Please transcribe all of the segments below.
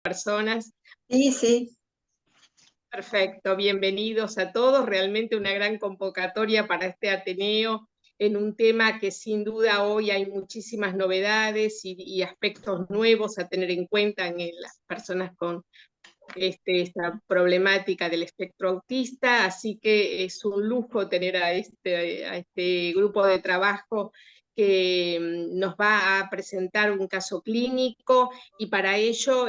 personas. Sí, sí. Perfecto, bienvenidos a todos. Realmente una gran convocatoria para este Ateneo en un tema que sin duda hoy hay muchísimas novedades y aspectos nuevos a tener en cuenta en las personas con esta problemática del espectro autista, así que es un lujo tener a este grupo de trabajo que nos va a presentar un caso clínico, y para ello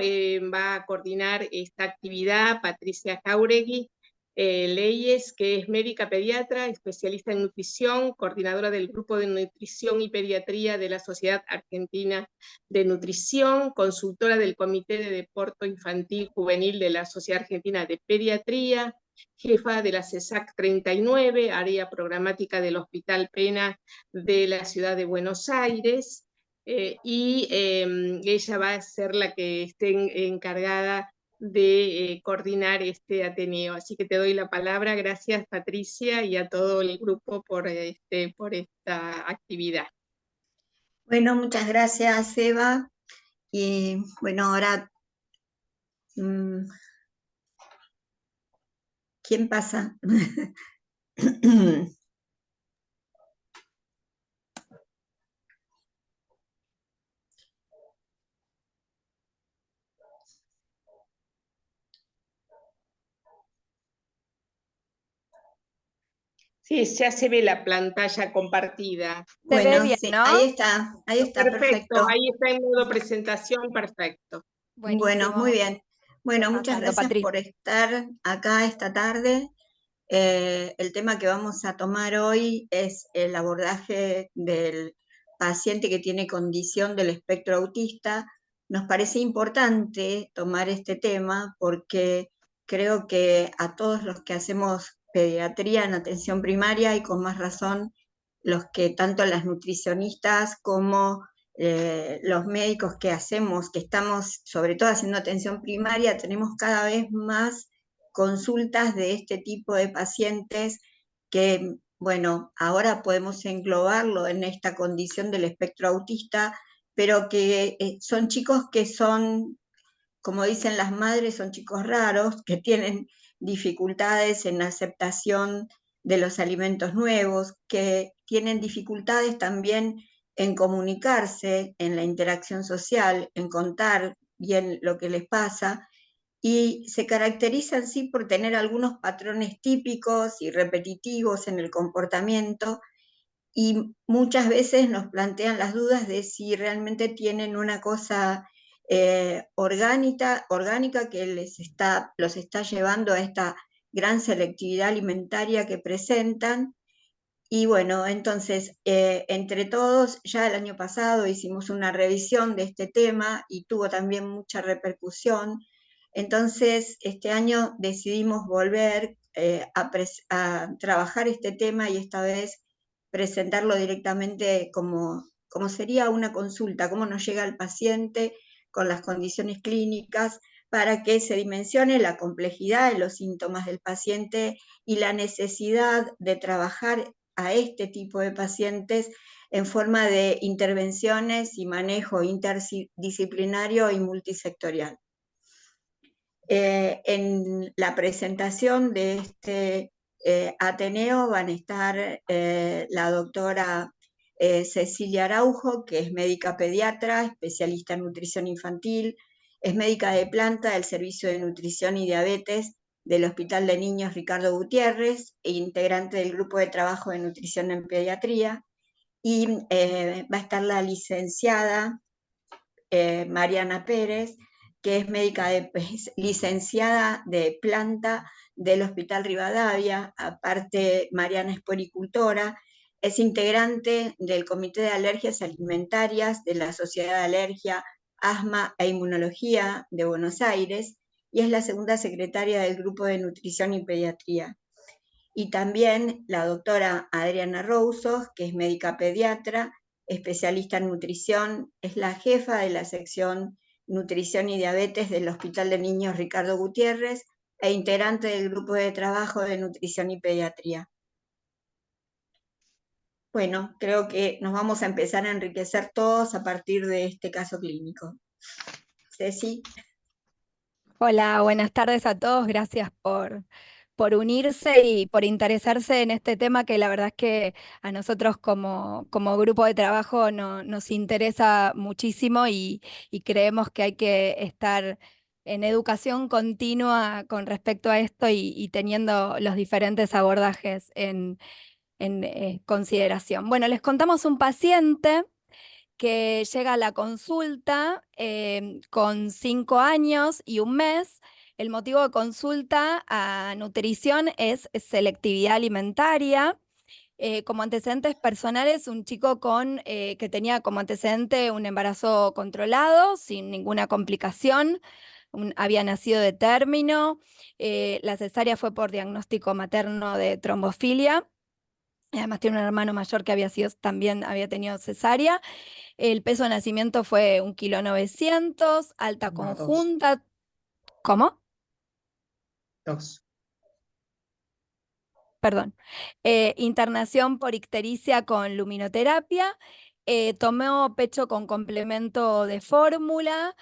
va a coordinar esta actividad Patricia Jáuregui Leyes, que es médica pediatra, especialista en nutrición, coordinadora del Grupo de Nutrición y Pediatría de la Sociedad Argentina de Nutrición, consultora del Comité de Deporte Infantil Juvenil de la Sociedad Argentina de Pediatría, jefa de la CESAC 39, área programática del Hospital Pena de la Ciudad de Buenos Aires, y ella va a ser la que esté encargada de coordinar este Ateneo. Así que te doy la palabra. Gracias, Patricia, y a todo el grupo por esta actividad. Bueno, muchas gracias, Eva. Y bueno, ahora, ¿quién pasa? Sí, ya se ve la pantalla compartida. Se ve Bueno, bien, sí, ¿no? ahí está, Perfecto, perfecto. ahí está en modo presentación, perfecto. Bueno, muy bien. Bueno, Voy muchas pasando, gracias Patri. por estar acá esta tarde. El tema que vamos a tomar hoy es el abordaje del paciente que tiene condición del espectro autista. Nos parece importante tomar este tema porque creo que a todos los que hacemos pediatría en atención primaria, y con más razón los que tanto las nutricionistas como los médicos que hacemos, que estamos sobre todo haciendo atención primaria, tenemos cada vez más consultas de este tipo de pacientes que, bueno, ahora podemos englobarlo en esta condición del espectro autista, pero que son chicos que son, como dicen las madres, son chicos raros, que tienen dificultades en la aceptación de los alimentos nuevos, que tienen dificultades también en comunicarse, en la interacción social, en contar bien lo que les pasa, y se caracterizan sí por tener algunos patrones típicos y repetitivos en el comportamiento, y muchas veces nos plantean las dudas de si realmente tienen una cosa orgánica que los está llevando a esta gran selectividad alimentaria que presentan. Y bueno, entonces, entre todos, ya el año pasado hicimos una revisión de este tema y tuvo también mucha repercusión. Entonces, este año decidimos volver a trabajar este tema, y esta vez presentarlo directamente como sería una consulta, cómo nos llega el paciente con las condiciones clínicas, para que se dimensione la complejidad de los síntomas del paciente y la necesidad de trabajar a este tipo de pacientes en forma de intervenciones y manejo interdisciplinario y multisectorial. En la presentación de este Ateneo van a estar la doctora Cecilia Araujo, que es médica pediatra, especialista en nutrición infantil, es médica de planta del Servicio de Nutrición y Diabetes del Hospital de Niños Ricardo Gutiérrez, e integrante del Grupo de Trabajo de Nutrición en Pediatría, y va a estar la licenciada Mariana Pérez, que es licenciada de planta del Hospital Rivadavia. Aparte, Mariana es puericultora, es integrante del Comité de Alergias Alimentarias de la Sociedad de Alergia, Asma e Inmunología de Buenos Aires, y es la segunda secretaria del Grupo de Nutrición y Pediatría. Y también la doctora Adriana Roussos, que es médica pediatra, especialista en nutrición, es la jefa de la sección Nutrición y Diabetes del Hospital de Niños Ricardo Gutiérrez e integrante del Grupo de Trabajo de Nutrición y Pediatría. Bueno, creo que nos vamos a empezar a enriquecer todos a partir de este caso clínico. Ceci. Hola, buenas tardes a todos. Gracias por unirse y por interesarse en este tema que la verdad es que a nosotros como grupo de trabajo nos interesa muchísimo y creemos que hay que estar en educación continua con respecto a esto y teniendo los diferentes abordajes en consideración. Bueno, les contamos un paciente que llega a la consulta con 5 años y un mes. El motivo de consulta a nutrición es selectividad alimentaria. Como antecedentes personales, un chico que tenía como antecedente un embarazo controlado, sin ninguna complicación, había nacido de término, la cesárea fue por diagnóstico materno de trombofilia. Además tiene un hermano mayor que también había tenido cesárea. El peso de nacimiento fue 1,9 kg, alta No, dos. conjunta. ¿Cómo? Dos. Perdón. Internación por ictericia con luminoterapia. Tomó pecho con complemento de fórmula,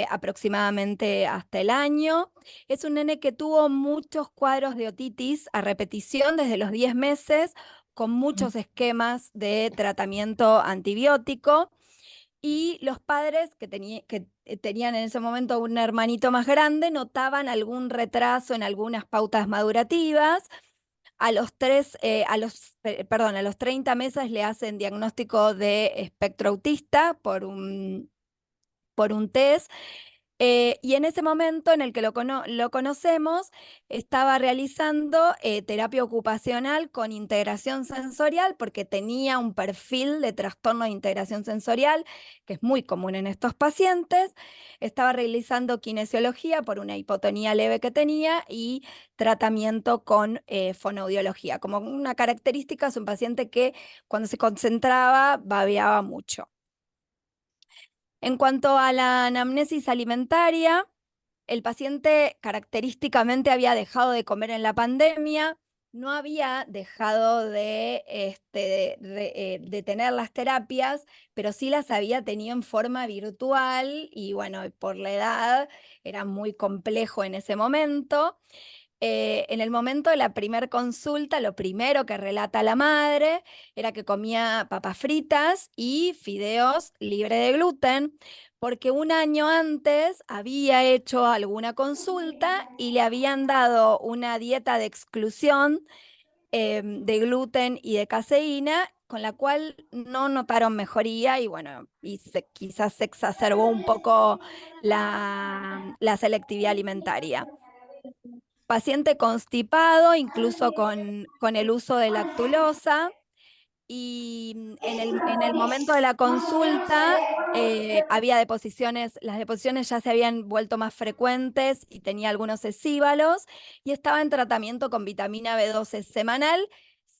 aproximadamente hasta el año. Es un nene que tuvo muchos cuadros de otitis a repetición desde los 10 meses, con muchos esquemas de tratamiento antibiótico. Y los padres que tenían en ese momento un hermanito más grande notaban algún retraso en algunas pautas madurativas. A los 30 meses le hacen diagnóstico de espectro autista por un test. Y en ese momento en el que lo conocemos, estaba realizando terapia ocupacional con integración sensorial porque tenía un perfil de trastorno de integración sensorial, que es muy común en estos pacientes. Estaba realizando kinesiología por una hipotonía leve que tenía y tratamiento con fonoaudiología. Como una característica, es un paciente que cuando se concentraba babeaba mucho. En cuanto a la anamnesis alimentaria, el paciente característicamente había dejado de comer en la pandemia, no había dejado de tener las terapias, pero sí las había tenido en forma virtual y bueno, por la edad era muy complejo en ese momento. En el momento de la primer consulta, lo primero que relata la madre era que comía papas fritas y fideos libre de gluten, porque un año antes había hecho alguna consulta y le habían dado una dieta de exclusión de gluten y de caseína, con la cual no notaron mejoría y bueno, quizás se exacerbó un poco la selectividad alimentaria. Paciente constipado, incluso con el uso de lactulosa. Y en el momento de la consulta había deposiciones, las deposiciones ya se habían vuelto más frecuentes y tenía algunos escívalos y estaba en tratamiento con vitamina B12 semanal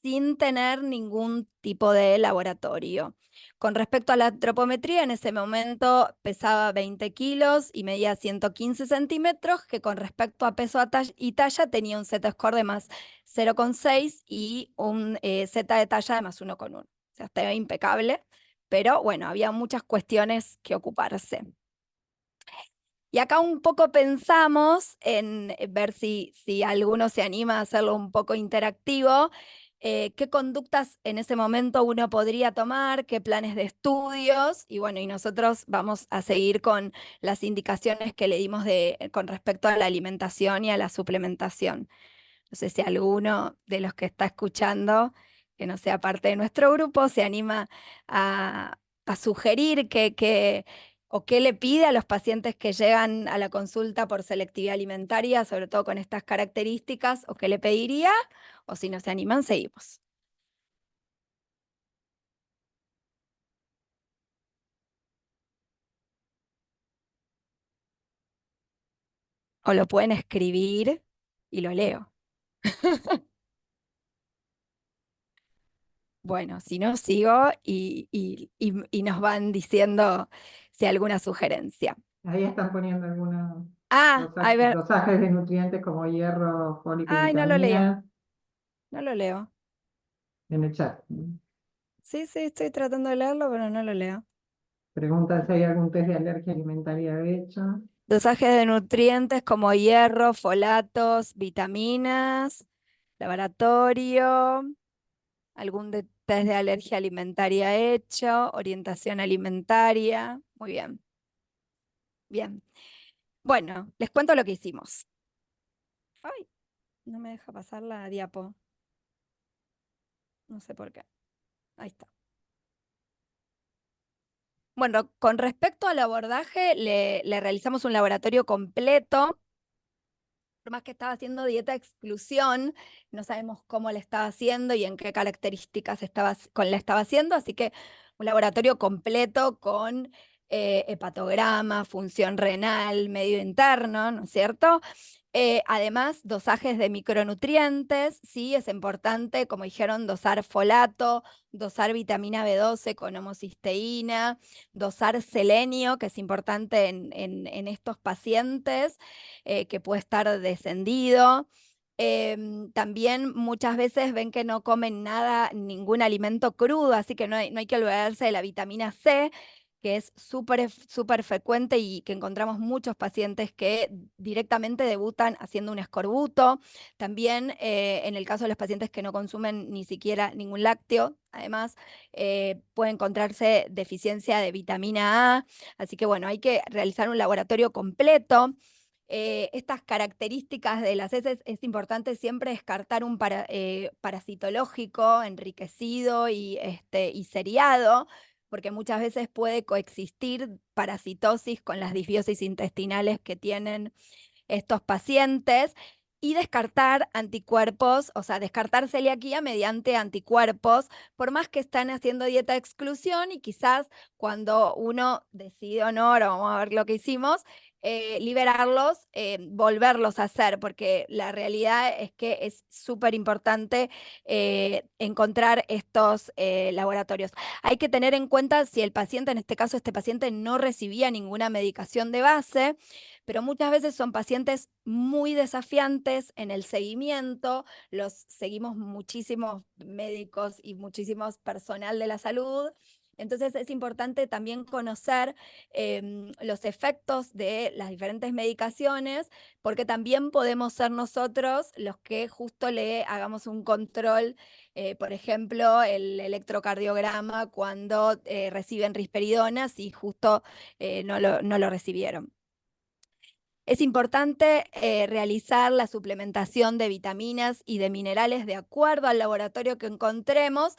sin tener ningún tipo de laboratorio. Con respecto a la antropometría, en ese momento pesaba 20 kilos y medía 115 centímetros, que con respecto a peso y talla tenía un Z-score de más 0,6 y un Z de talla de más 1,1. O sea, estaba impecable, pero bueno, había muchas cuestiones que ocuparse. Y acá un poco pensamos en ver si alguno se anima a hacerlo un poco interactivo, qué conductas en ese momento uno podría tomar, qué planes de estudios, y bueno, y nosotros vamos a seguir con las indicaciones que le dimos con respecto a la alimentación y a la suplementación. No sé si alguno de los que está escuchando, que no sea parte de nuestro grupo, se anima a sugerir o qué le pide a los pacientes que llegan a la consulta por selectividad alimentaria, sobre todo con estas características, o qué le pediría, o si no se animan, seguimos. O lo pueden escribir y lo leo. Bueno, si no, sigo y nos van diciendo si alguna sugerencia. Ahí están poniendo algunos A ver, dosajes de nutrientes como hierro, fólico y ay, no lo leo, vitamina no lo leo. en el chat. Sí, sí, estoy tratando de leerlo, pero no lo leo. Preguntan si hay algún test de alergia alimentaria hecho. Dosajes de nutrientes como hierro, folatos, vitaminas, laboratorio, algún test de alergia alimentaria hecho, orientación alimentaria. Muy bien. Bien. Bueno, les cuento lo que hicimos. Ay, no me deja pasar la diapo. No sé por qué. Ahí está. Bueno, con respecto al abordaje, le realizamos un laboratorio completo. Por más que estaba haciendo dieta de exclusión, no sabemos cómo le estaba haciendo y en qué características la estaba haciendo, así que un laboratorio completo con hepatograma, función renal, medio interno, ¿no es cierto? Además, dosajes de micronutrientes, sí, es importante, como dijeron, dosar folato, dosar vitamina B12 con homocisteína, dosar selenio, que es importante en estos pacientes, que puede estar descendido. También muchas veces ven que no comen nada, ningún alimento crudo, así que no hay que olvidarse de la vitamina C, que es súper frecuente y que encontramos muchos pacientes que directamente debutan haciendo un escorbuto. También en el caso de los pacientes que no consumen ni siquiera ningún lácteo, además puede encontrarse deficiencia de vitamina A. Así que bueno, hay que realizar un laboratorio completo. Estas características de las heces es importante siempre descartar un parasitológico enriquecido y seriado, porque muchas veces puede coexistir parasitosis con las disbiosis intestinales que tienen estos pacientes y descartar anticuerpos, o sea, descartar celiaquía mediante anticuerpos, por más que están haciendo dieta de exclusión y quizás cuando uno decide o no, ahora vamos a ver lo que hicimos, liberarlos, volverlos a hacer, porque la realidad es que es súper importante encontrar estos laboratorios. Hay que tener en cuenta si el paciente, en este caso este paciente no recibía ninguna medicación de base, pero muchas veces son pacientes muy desafiantes en el seguimiento, los seguimos muchísimos médicos y muchísimos personal de la salud. Entonces es importante también conocer los efectos de las diferentes medicaciones, porque también podemos ser nosotros los que justo le hagamos un control, por ejemplo, el electrocardiograma cuando reciben risperidonas y justo no lo recibieron. Es importante realizar la suplementación de vitaminas y de minerales de acuerdo al laboratorio que encontremos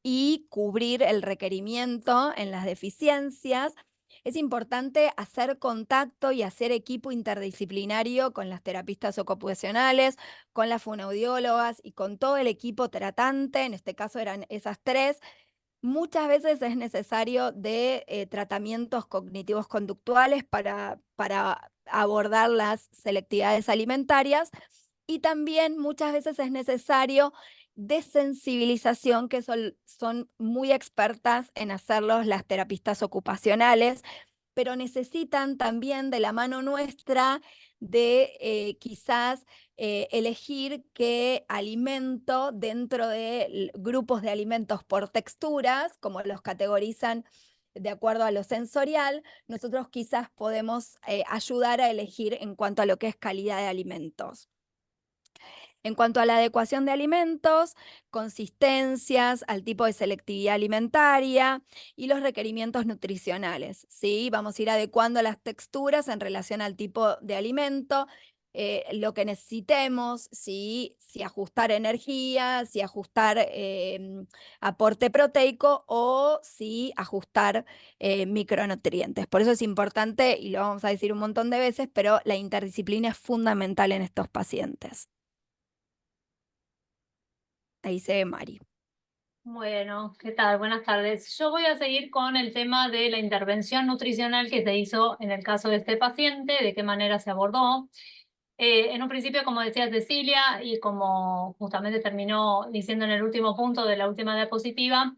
y cubrir el requerimiento en las deficiencias. Es importante hacer contacto y hacer equipo interdisciplinario con las terapistas ocupacionales, con las fonoaudiólogas y con todo el equipo tratante. En este caso eran esas tres. Muchas veces es necesario de tratamientos cognitivos conductuales para abordar las selectividades alimentarias y también muchas veces es necesario de sensibilización, que son muy expertas en hacerlos las terapistas ocupacionales, pero necesitan también de la mano nuestra de quizás elegir qué alimento dentro de grupos de alimentos por texturas, como los categorizan de acuerdo a lo sensorial, nosotros quizás podemos ayudar a elegir en cuanto a lo que es calidad de alimentos. En cuanto a la adecuación de alimentos, consistencias, al tipo de selectividad alimentaria y los requerimientos nutricionales, ¿sí? Vamos a ir adecuando las texturas en relación al tipo de alimento, lo que necesitemos, ¿sí? Si ajustar energía, si ajustar aporte proteico o si ajustar micronutrientes. Por eso es importante, y lo vamos a decir un montón de veces, pero la interdisciplina es fundamental en estos pacientes. Ahí se ve Mari. Bueno, ¿qué tal? Buenas tardes. Yo voy a seguir con el tema de la intervención nutricional que se hizo en el caso de este paciente, de qué manera se abordó. En un principio, como decía Cecilia, y como justamente terminó diciendo en el último punto de la última diapositiva,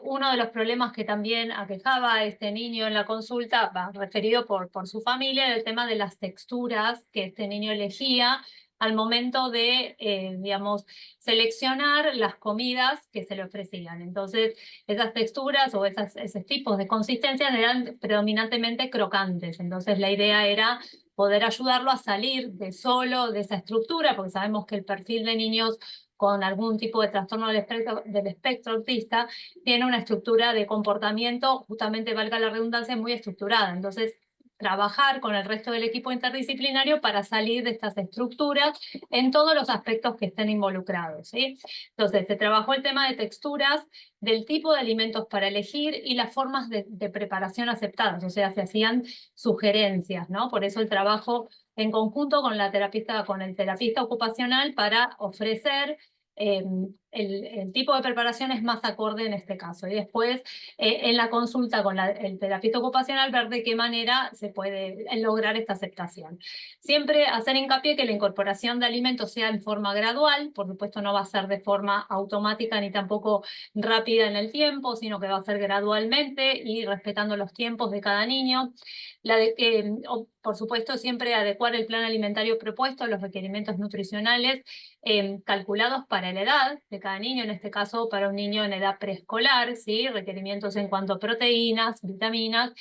uno de los problemas que también aquejaba a este niño en la consulta, referido por su familia, era el tema de las texturas que este niño elegía al momento de, digamos, seleccionar las comidas que se le ofrecían. Entonces, esas texturas o esos tipos de consistencias eran predominantemente crocantes. Entonces, la idea era poder ayudarlo a salir de solo de esa estructura, porque sabemos que el perfil de niños con algún tipo de trastorno del espectro autista tiene una estructura de comportamiento, justamente valga la redundancia, muy estructurada. Entonces, trabajar con el resto del equipo interdisciplinario para salir de estas estructuras en todos los aspectos que estén involucrados, ¿sí? Entonces, se trabajó el tema de texturas, del tipo de alimentos para elegir y las formas de preparación aceptadas, o sea, se hacían sugerencias, ¿no? Por eso el trabajo en conjunto con con el terapista ocupacional para ofrecer el tipo de preparación es más acorde en este caso. Y después, en la consulta con el terapista ocupacional, ver de qué manera se puede lograr esta aceptación. Siempre hacer hincapié que la incorporación de alimentos sea en forma gradual, por supuesto no va a ser de forma automática ni tampoco rápida en el tiempo, sino que va a ser gradualmente y respetando los tiempos de cada niño. Por supuesto, siempre adecuar el plan alimentario propuesto a los requerimientos nutricionales calculados para la edad de cada niño, en este caso para un niño en edad preescolar, ¿sí? Requerimientos en cuanto a proteínas, vitaminas,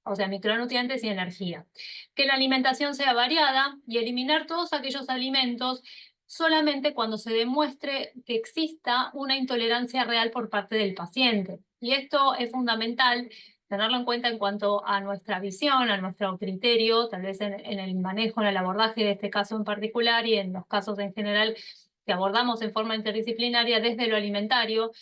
o sea, micronutrientes y energía. Que la alimentación sea variada y eliminar todos aquellos alimentos solamente cuando se demuestre que exista una intolerancia real por parte del paciente. Y esto es fundamental tenerlo en cuenta en cuanto a nuestra visión, a nuestro criterio, tal vez en el manejo, en el abordaje de este caso en particular y en los casos en general que abordamos en forma interdisciplinaria desde lo alimentario.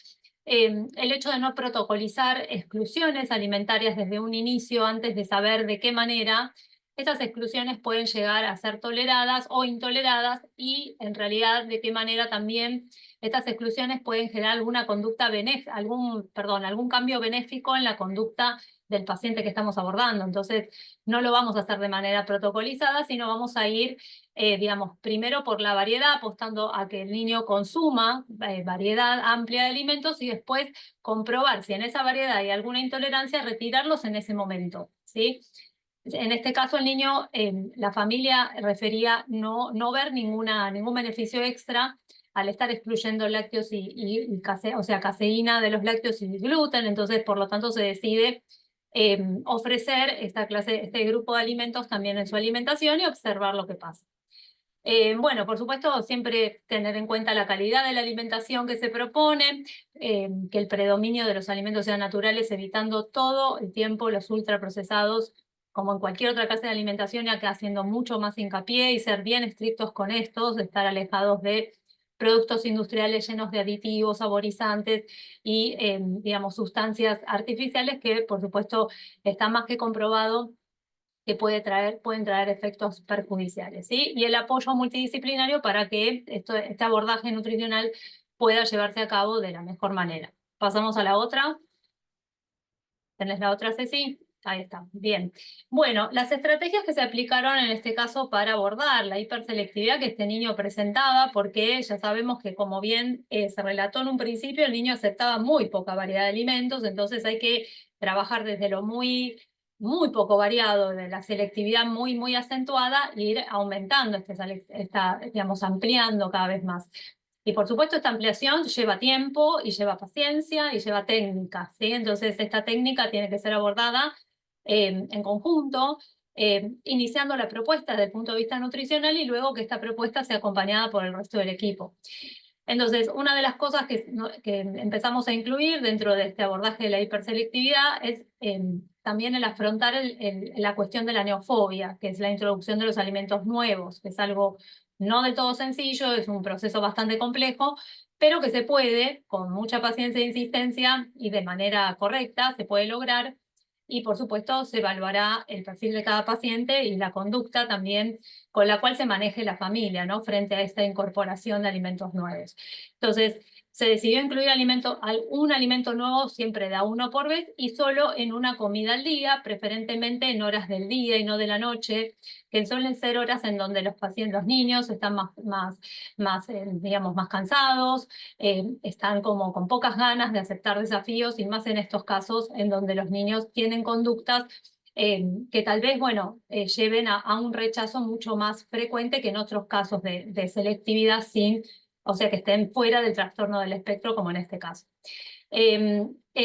El hecho de no protocolizar exclusiones alimentarias desde un inicio antes de saber de qué manera estas exclusiones pueden llegar a ser toleradas o intoleradas y en realidad de qué manera también estas exclusiones pueden generar alguna conducta algún cambio benéfico en la conducta del paciente que estamos abordando. Entonces, no lo vamos a hacer de manera protocolizada, sino vamos a ir, digamos, primero por la variedad, apostando a que el niño consuma variedad amplia de alimentos y después comprobar si en esa variedad hay alguna intolerancia, retirarlos en ese momento, ¿sí? En este caso, el niño, la familia refería no ver ningún beneficio extra al estar excluyendo lácteos o sea, caseína de los lácteos y gluten, entonces por lo tanto se decide ofrecer este grupo de alimentos también en su alimentación y observar lo que pasa. Bueno, por supuesto, siempre tener en cuenta la calidad de la alimentación que se propone, que el predominio de los alimentos sean naturales, evitando todo el tiempo los ultraprocesados, como en cualquier otra clase de alimentación, ya que haciendo mucho más hincapié y ser bien estrictos con estos, de estar alejados de productos industriales llenos de aditivos, saborizantes y, digamos, sustancias artificiales que, por supuesto, está más que comprobado que pueden traer efectos perjudiciales, ¿sí? Y el apoyo multidisciplinario para que este abordaje nutricional pueda llevarse a cabo de la mejor manera. Pasamos a la otra. ¿Tenés la otra, Ceci? Ahí está, bien. Bueno, las estrategias que se aplicaron en este caso para abordar la hiperselectividad que este niño presentaba, porque ya sabemos que como bien se relató en un principio, el niño aceptaba muy poca variedad de alimentos, entonces hay que trabajar desde lo muy poco variado, de la selectividad muy acentuada, e ir aumentando, digamos, ampliando cada vez más. Y por supuesto esta ampliación lleva tiempo y lleva paciencia y lleva técnica, ¿sí? Entonces esta técnica tiene que ser abordada en conjunto, iniciando la propuesta desde el punto de vista nutricional y luego que esta propuesta sea acompañada por el resto del equipo. Entonces, una de las cosas que empezamos a incluir dentro de este abordaje de la hiperselectividad es también el afrontar la cuestión de la neofobia, que es la introducción de los alimentos nuevos, que es algo no del todo sencillo, es un proceso bastante complejo, pero que se puede, con mucha paciencia e insistencia y de manera correcta, se puede lograr. Y por supuesto se evaluará el perfil de cada paciente y la conducta también con la cual se maneje la familia, ¿no? Frente a esta incorporación de alimentos nuevos. Entonces, se decidió incluir un alimento nuevo siempre da uno por vez y solo en una comida al día, preferentemente en horas del día y no de la noche, que suelen ser horas en donde los niños están digamos, más cansados, están como con pocas ganas de aceptar desafíos y más en estos casos en donde los niños tienen conductas que tal vez, bueno, lleven a un rechazo mucho más frecuente que en otros casos de selectividad o sea, que estén fuera del trastorno del espectro, como en este caso.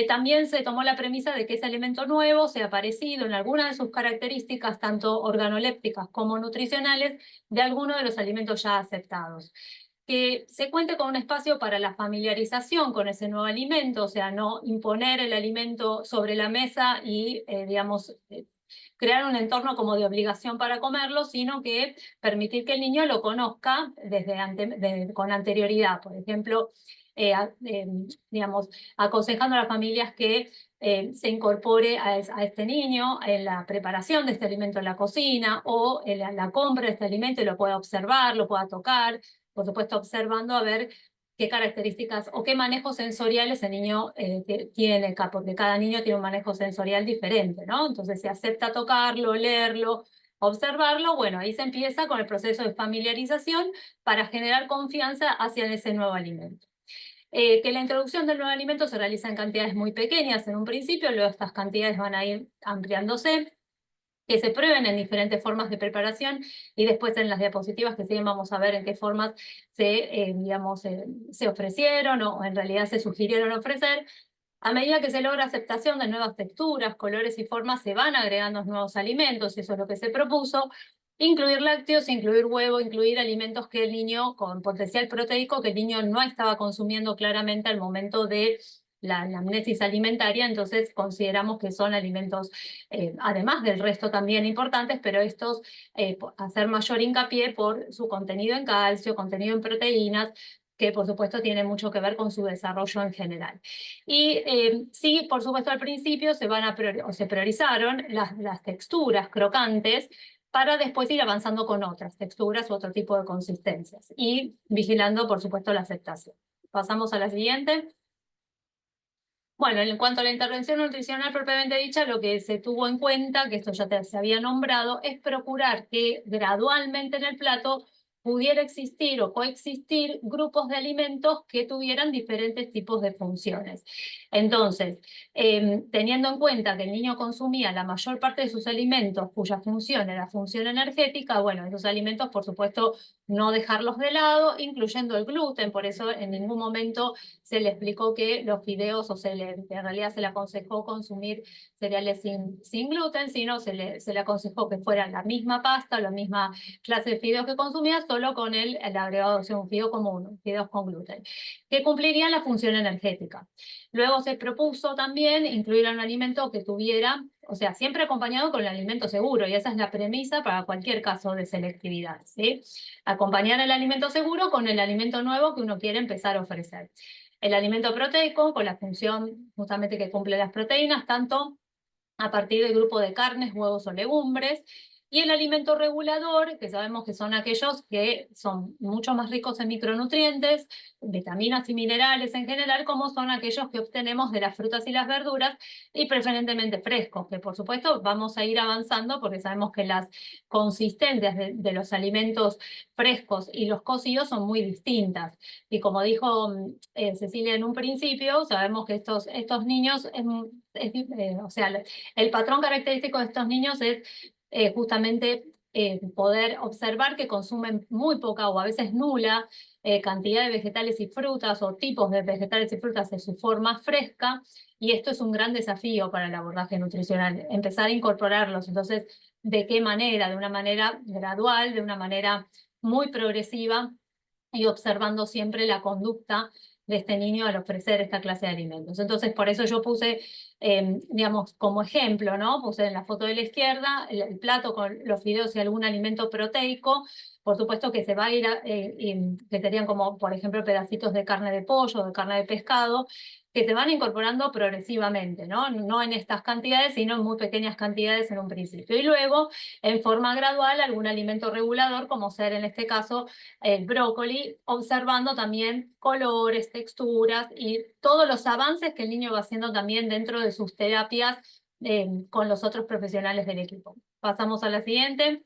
También se tomó la premisa de que ese alimento nuevo sea parecido en alguna de sus características, tanto organolépticas como nutricionales, de alguno de los alimentos ya aceptados. Que se cuente con un espacio para la familiarización con ese nuevo alimento, o sea, no imponer el alimento sobre la mesa y, digamos, crear un entorno como de obligación para comerlo, sino que permitir que el niño lo conozca con anterioridad. Por ejemplo, digamos, aconsejando a las familias que se incorpore a este niño en la preparación de este alimento en la cocina o en la compra de este alimento y lo pueda observar, lo pueda tocar, por supuesto observando a ver qué características o qué manejos sensoriales el niño tiene, porque cada niño tiene un manejo sensorial diferente, ¿no? Entonces, si acepta tocarlo, leerlo, observarlo, bueno, ahí se empieza con el proceso de familiarización para generar confianza hacia ese nuevo alimento. Que la introducción del nuevo alimento se realiza en cantidades muy pequeñas en un principio, luego estas cantidades van a ir ampliándose, que se prueben en diferentes formas de preparación y después en las diapositivas que siguen vamos a ver en qué formas se ofrecieron o en realidad se sugirieron ofrecer. A medida que se logra aceptación de nuevas texturas, colores y formas, se van agregando nuevos alimentos, y eso es lo que se propuso. Incluir lácteos, incluir huevo, incluir alimentos que el niño, con potencial proteico, que el niño no estaba consumiendo claramente al momento de la anamnesis alimentaria, entonces consideramos que son alimentos, además del resto también importantes, pero estos hacer mayor hincapié por su contenido en calcio, contenido en proteínas, que por supuesto tiene mucho que ver con su desarrollo en general. Y sí, por supuesto al principio se priorizaron las texturas crocantes para después ir avanzando con otras texturas u otro tipo de consistencias y vigilando por supuesto la aceptación. Pasamos a la siguiente. Bueno, en cuanto a la intervención nutricional propiamente dicha, lo que se tuvo en cuenta, que esto ya se había nombrado, es procurar que gradualmente en el plato pudiera existir o coexistir grupos de alimentos que tuvieran diferentes tipos de funciones. Entonces, teniendo en cuenta que el niño consumía la mayor parte de sus alimentos cuya función era función energética, bueno, esos alimentos, por supuesto, no dejarlos de lado, incluyendo el gluten. Por eso en ningún momento se le explicó que los fideos, en realidad se le aconsejó consumir cereales sin gluten, sino se le aconsejó que fueran la misma pasta, la misma clase de fideos que consumía, solo con el agregado, o sea, un fideo común, fideos con gluten, que cumplirían la función energética. Luego se propuso también incluir un alimento que tuviera, o sea, siempre acompañado con el alimento seguro, y esa es la premisa para cualquier caso de selectividad, ¿sí? Acompañar el alimento seguro con el alimento nuevo que uno quiere empezar a ofrecer. El alimento proteico, con la función justamente que cumple las proteínas, tanto a partir del grupo de carnes, huevos o legumbres, y el alimento regulador, que sabemos que son aquellos que son mucho más ricos en micronutrientes, vitaminas y minerales en general, como son aquellos que obtenemos de las frutas y las verduras, y preferentemente frescos, que por supuesto vamos a ir avanzando porque sabemos que las consistencias de los alimentos frescos y los cocidos son muy distintas. Y como dijo Cecilia en un principio, sabemos que estos niños, o sea, el patrón característico de estos niños es justamente poder observar que consumen muy poca o a veces nula cantidad de vegetales y frutas o tipos de vegetales y frutas en su forma fresca, y esto es un gran desafío para el abordaje nutricional, empezar a incorporarlos. Entonces, ¿de qué manera? De una manera gradual, de una manera muy progresiva y observando siempre la conducta de este niño al ofrecer esta clase de alimentos. Entonces, por eso yo puse, digamos, como ejemplo, ¿no? Puse en la foto de la izquierda el plato con los fideos y algún alimento proteico. Por supuesto que se va a ir, que serían como, por ejemplo, pedacitos de carne de pollo, de carne de pescado, que se van incorporando progresivamente, ¿no? No en estas cantidades, sino en muy pequeñas cantidades en un principio. Y luego, en forma gradual, algún alimento regulador, como ser en este caso el brócoli, observando también colores, texturas y todos los avances que el niño va haciendo también dentro de sus terapias con los otros profesionales del equipo. Pasamos a la siguiente.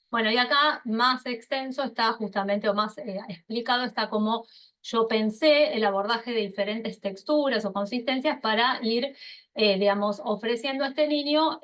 Bueno, y acá más extenso está justamente, o más explicado, está cómo yo pensé el abordaje de diferentes texturas o consistencias para ir, digamos, ofreciendo a este niño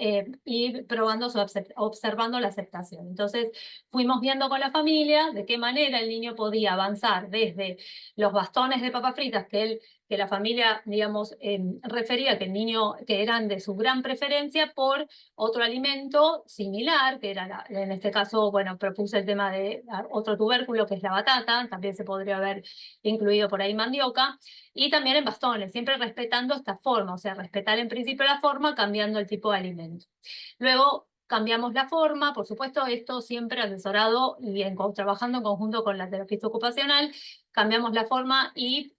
y probando observando la aceptación. Entonces, fuimos viendo con la familia de qué manera el niño podía avanzar desde los bastones de papas fritas que la familia, digamos, refería que el niño, que eran de su gran preferencia, por otro alimento similar, que era, en este caso, bueno, propuse el tema de otro tubérculo, que es la batata, también se podría haber incluido por ahí mandioca, y también en bastones, siempre respetando esta forma, o sea, respetar en principio la forma, cambiando el tipo de alimento. Luego, cambiamos la forma, por supuesto, esto siempre asesorado y trabajando en conjunto con la terapista ocupacional, cambiamos la forma y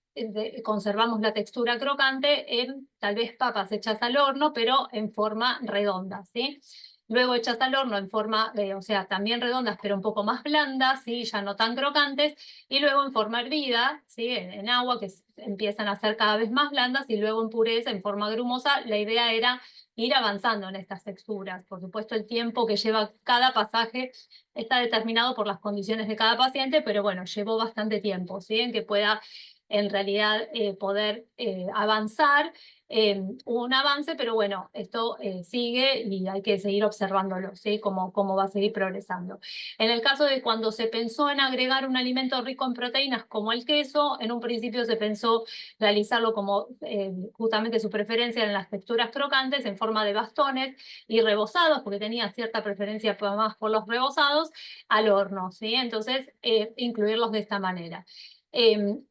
conservamos la textura crocante en tal vez papas hechas al horno, pero en forma redonda, ¿sí? Luego hechas al horno en forma, o sea, también redondas, pero un poco más blandas, ¿sí? Ya no tan crocantes, y luego en forma hervida, ¿sí? En agua, que empiezan a ser cada vez más blandas, y luego en pureza, en forma grumosa. La idea era ir avanzando en estas texturas. Por supuesto, el tiempo que lleva cada pasaje está determinado por las condiciones de cada paciente, pero bueno, llevó bastante tiempo, ¿sí? En que pueda en realidad poder avanzar. Hubo un avance, pero bueno, esto sigue y hay que seguir observándolo, ¿sí? Cómo va a seguir progresando. En el caso de cuando se pensó en agregar un alimento rico en proteínas como el queso, en un principio se pensó realizarlo como justamente su preferencia en las texturas crocantes, en forma de bastones y rebozados, porque tenía cierta preferencia más por los rebozados, al horno, ¿sí? Entonces, incluirlos de esta manera.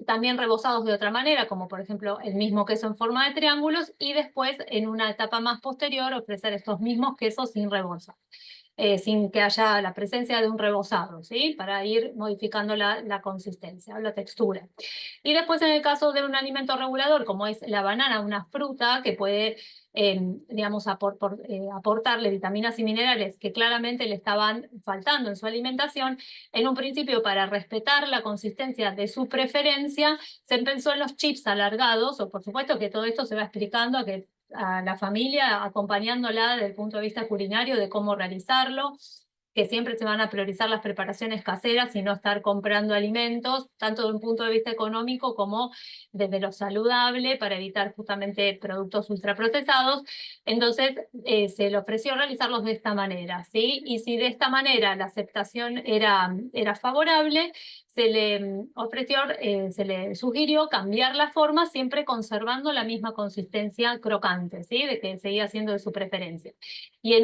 También rebozados de otra manera, como por ejemplo el mismo queso en forma de triángulos, y después en una etapa más posterior ofrecer estos mismos quesos sin rebozar, sin que haya la presencia de un rebozado, ¿sí? Para ir modificando la consistencia o la textura. Y después en el caso de un alimento regulador, como es la banana, una fruta que puede, digamos, aportarle vitaminas y minerales que claramente le estaban faltando en su alimentación, en un principio, para respetar la consistencia de su preferencia, se pensó en los chips alargados, o por supuesto que todo esto se va explicando a la familia, acompañándola desde el punto de vista culinario de cómo realizarlo, que siempre se van a priorizar las preparaciones caseras y no estar comprando alimentos, tanto desde un punto de vista económico como desde lo saludable, para evitar justamente productos ultraprocesados. Entonces, se le ofreció realizarlos de esta manera, ¿sí? Y si de esta manera la aceptación era favorable, se le ofreció, se le sugirió cambiar la forma, siempre conservando la misma consistencia crocante, ¿sí? De que seguía siendo de su preferencia. Y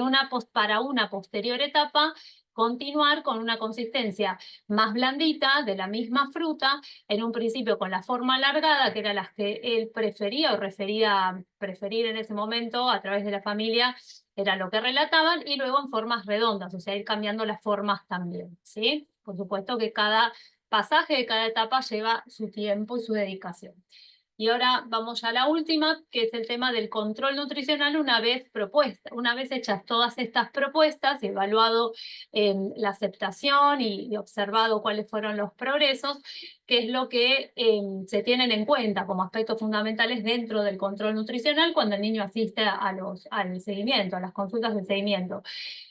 para una posterior etapa, continuar con una consistencia más blandita de la misma fruta, en un principio con la forma alargada, que era las que él prefería o refería preferir en ese momento a través de la familia, era lo que relataban, y luego en formas redondas, o sea, ir cambiando las formas también, ¿sí? Por supuesto que cada pasaje de cada etapa lleva su tiempo y su dedicación. Y ahora vamos ya a la última, que es el tema del control nutricional una vez hechas todas estas propuestas, evaluado la aceptación y observado cuáles fueron los progresos, que es lo que se tienen en cuenta como aspectos fundamentales dentro del control nutricional cuando el niño asiste al seguimiento, a las consultas de seguimiento.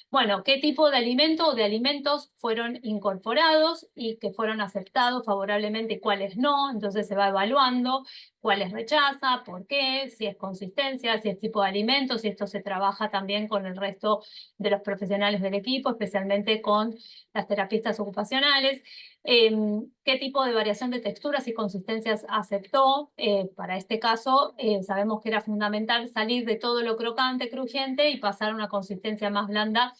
Bueno, ¿qué tipo de alimento o de alimentos fueron incorporados y que fueron aceptados favorablemente y cuáles no? Entonces se va evaluando cuáles rechaza, por qué, si es consistencia, si es tipo de alimento, si esto se trabaja también con el resto de los profesionales del equipo, especialmente con las terapistas ocupacionales. ¿Qué tipo de variación de texturas y consistencias aceptó? Para este caso, sabemos que era fundamental salir de todo lo crocante, crujiente, y pasar a una consistencia más blanda,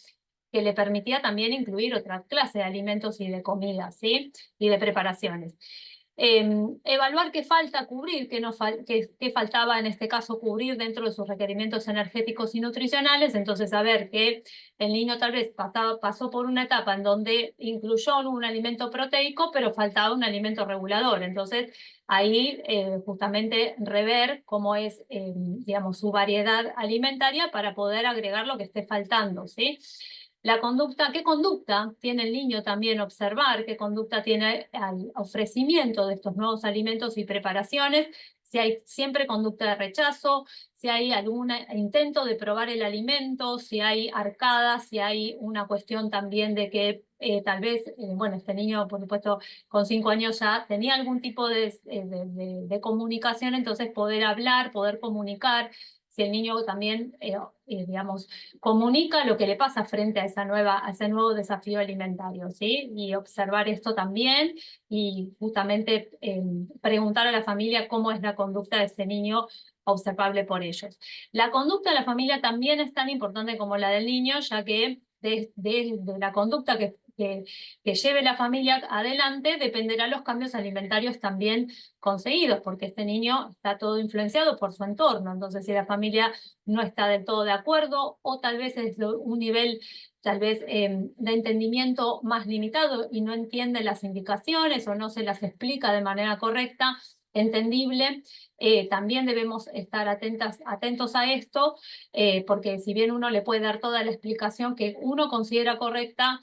que le permitía también incluir otra clase de alimentos y de comidas, ¿sí? Y de preparaciones. Evaluar qué falta cubrir, qué faltaba en este caso cubrir dentro de sus requerimientos energéticos y nutricionales. Entonces, saber que el niño tal vez pasó por una etapa en donde incluyó un alimento proteico, pero faltaba un alimento regulador. Entonces, ahí justamente rever cómo es, digamos, su variedad alimentaria para poder agregar lo que esté faltando, ¿sí? La conducta, ¿qué conducta tiene el niño también? Observar qué conducta tiene al ofrecimiento de estos nuevos alimentos y preparaciones, si hay siempre conducta de rechazo, si hay algún intento de probar el alimento, si hay arcadas, si hay una cuestión también de que tal vez, bueno, este niño, por supuesto, con 5 años ya tenía algún tipo de comunicación, entonces poder hablar, poder comunicar, si el niño también, digamos, comunica lo que le pasa frente a a ese nuevo desafío alimentario, ¿sí? Y observar esto también y justamente preguntar a la familia cómo es la conducta de ese niño observable por ellos. La conducta de la familia también es tan importante como la del niño, ya que de la conducta que lleve la familia adelante dependerán los cambios alimentarios también conseguidos, porque este niño está todo influenciado por su entorno. Entonces, si la familia no está del todo de acuerdo o tal vez es un nivel tal vez de entendimiento más limitado y no entiende las indicaciones o no se las explica de manera correcta, entendible, también debemos estar atentos a esto, porque si bien uno le puede dar toda la explicación que uno considera correcta,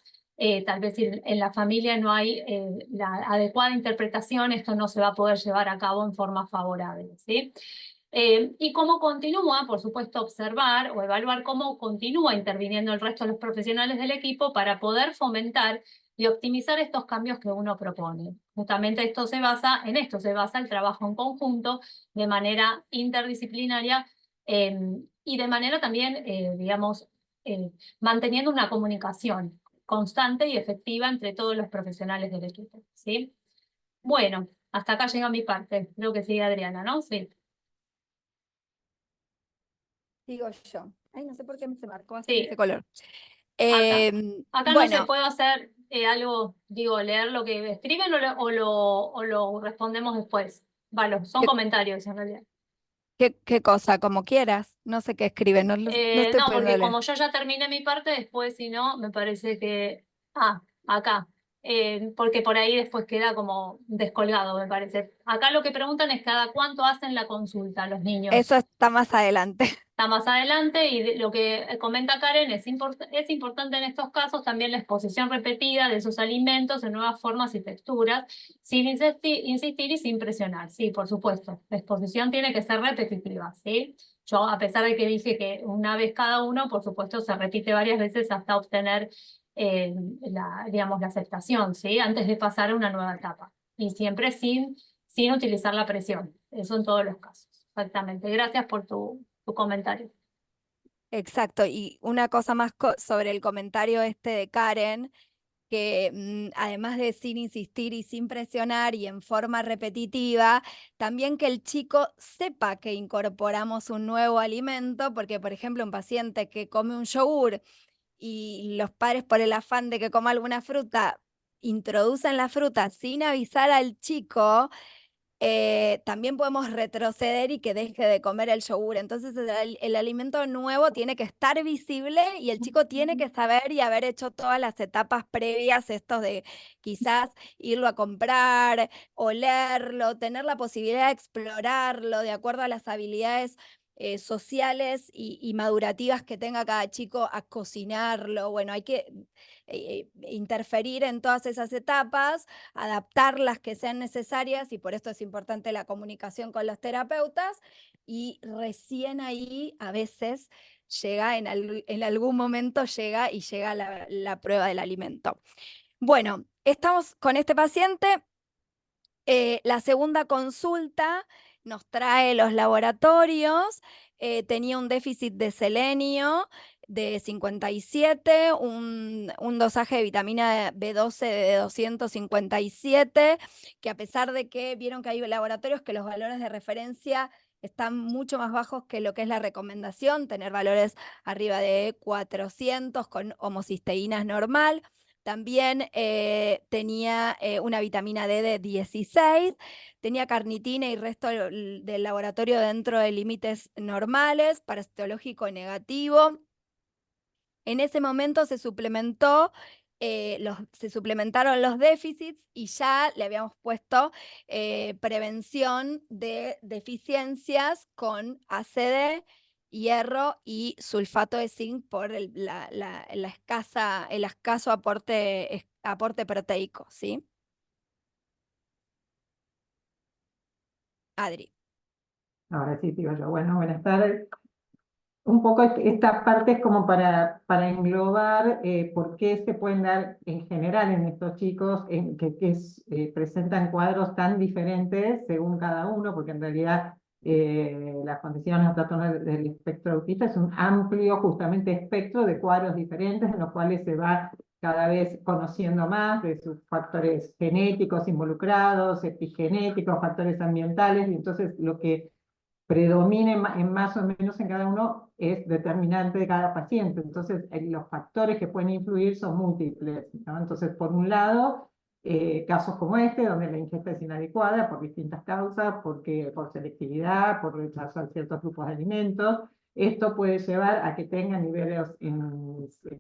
tal vez si en la familia no hay la adecuada interpretación, esto no se va a poder llevar a cabo en forma favorable, ¿sí? Y cómo continúa, por supuesto, observar o evaluar cómo continúa interviniendo el resto de los profesionales del equipo para poder fomentar y optimizar estos cambios que uno propone. Justamente en esto se basa el trabajo en conjunto de manera interdisciplinaria y de manera también, digamos, manteniendo una comunicación constante y efectiva entre todos los profesionales del equipo, ¿sí? Bueno, hasta acá llega mi parte. Creo que sigue Adriana, ¿no? Sí. Digo yo. Ay, no sé por qué se marcó así Sí. ese color. Acá no se Bueno, puede hacer algo, digo, leer lo que escriben o lo respondemos después. Vale, son ¿qué, comentarios en realidad. qué cosa? Como quieras. No sé qué escriben, no estoy No, pudiendo porque leer. como yo ya terminé mi parte, después si no, me parece que... acá. Porque por ahí después queda como descolgado, me parece. Acá lo que preguntan es cada cuánto hacen la consulta los niños. Eso está más adelante. Está más adelante y lo que comenta Karen es importante en estos casos también la exposición repetida de esos alimentos en nuevas formas y texturas, sin insistir y sin presionar. Sí, por supuesto, la exposición tiene que ser repetitiva, ¿sí? Yo, a pesar de que dije que una vez cada uno, por supuesto, se repite varias veces hasta obtener digamos, la aceptación, ¿sí? Antes de pasar a una nueva etapa. Y siempre sin utilizar la presión. Eso en todos los casos. Exactamente. Gracias por tu comentario. Exacto. Y una cosa más sobre el comentario este de Karen, que además de sin insistir y sin presionar y en forma repetitiva, también que el chico sepa que incorporamos un nuevo alimento, porque por ejemplo un paciente que come un yogur y los padres por el afán de que coma alguna fruta introducen la fruta sin avisar al chico, también podemos retroceder y que deje de comer el yogur. Entonces el alimento nuevo tiene que estar visible y el chico tiene que saber y haber hecho todas las etapas previas, estos de quizás irlo a comprar, olerlo, tener la posibilidad de explorarlo de acuerdo a las habilidades sociales y madurativas que tenga cada chico, a cocinarlo. Bueno, hay que interferir en todas esas etapas, adaptar las que sean necesarias y por esto es importante la comunicación con los terapeutas y recién ahí a veces llega, en algún momento llega y llega la prueba del alimento. Bueno, estamos con este paciente. La segunda consulta nos trae los laboratorios, tenía un déficit de selenio de 57, un dosaje de vitamina B12 de 257, que a pesar de que vieron que hay laboratorios que los valores de referencia están mucho más bajos que lo que es la recomendación, tener valores arriba de 400 con homocisteínas normal. También tenía una vitamina D de 16, tenía carnitina y resto del laboratorio dentro de límites normales, parasitológico negativo. En ese momento se suplementaron los déficits y ya le habíamos puesto prevención de deficiencias con ACD, hierro y sulfato de zinc por el escaso aporte proteico, ¿sí? Adri. Ahora sí, digo yo, bueno, buenas tardes. Un poco esta parte es como para englobar por qué se pueden dar en general en estos chicos presentan cuadros tan diferentes según cada uno, porque en realidad las condiciones o trastornos del espectro autista es un amplio justamente espectro de cuadros diferentes en los cuales se va cada vez conociendo más de sus factores genéticos involucrados, epigenéticos, factores ambientales, y entonces lo que predomine en más o menos en cada uno es determinante de cada paciente. Entonces, los factores que pueden influir son múltiples, ¿no? Entonces, por un lado, casos como este, donde la ingesta es inadecuada por distintas causas, por selectividad, por rechazo a ciertos grupos de alimentos. Esto puede llevar a que tengan niveles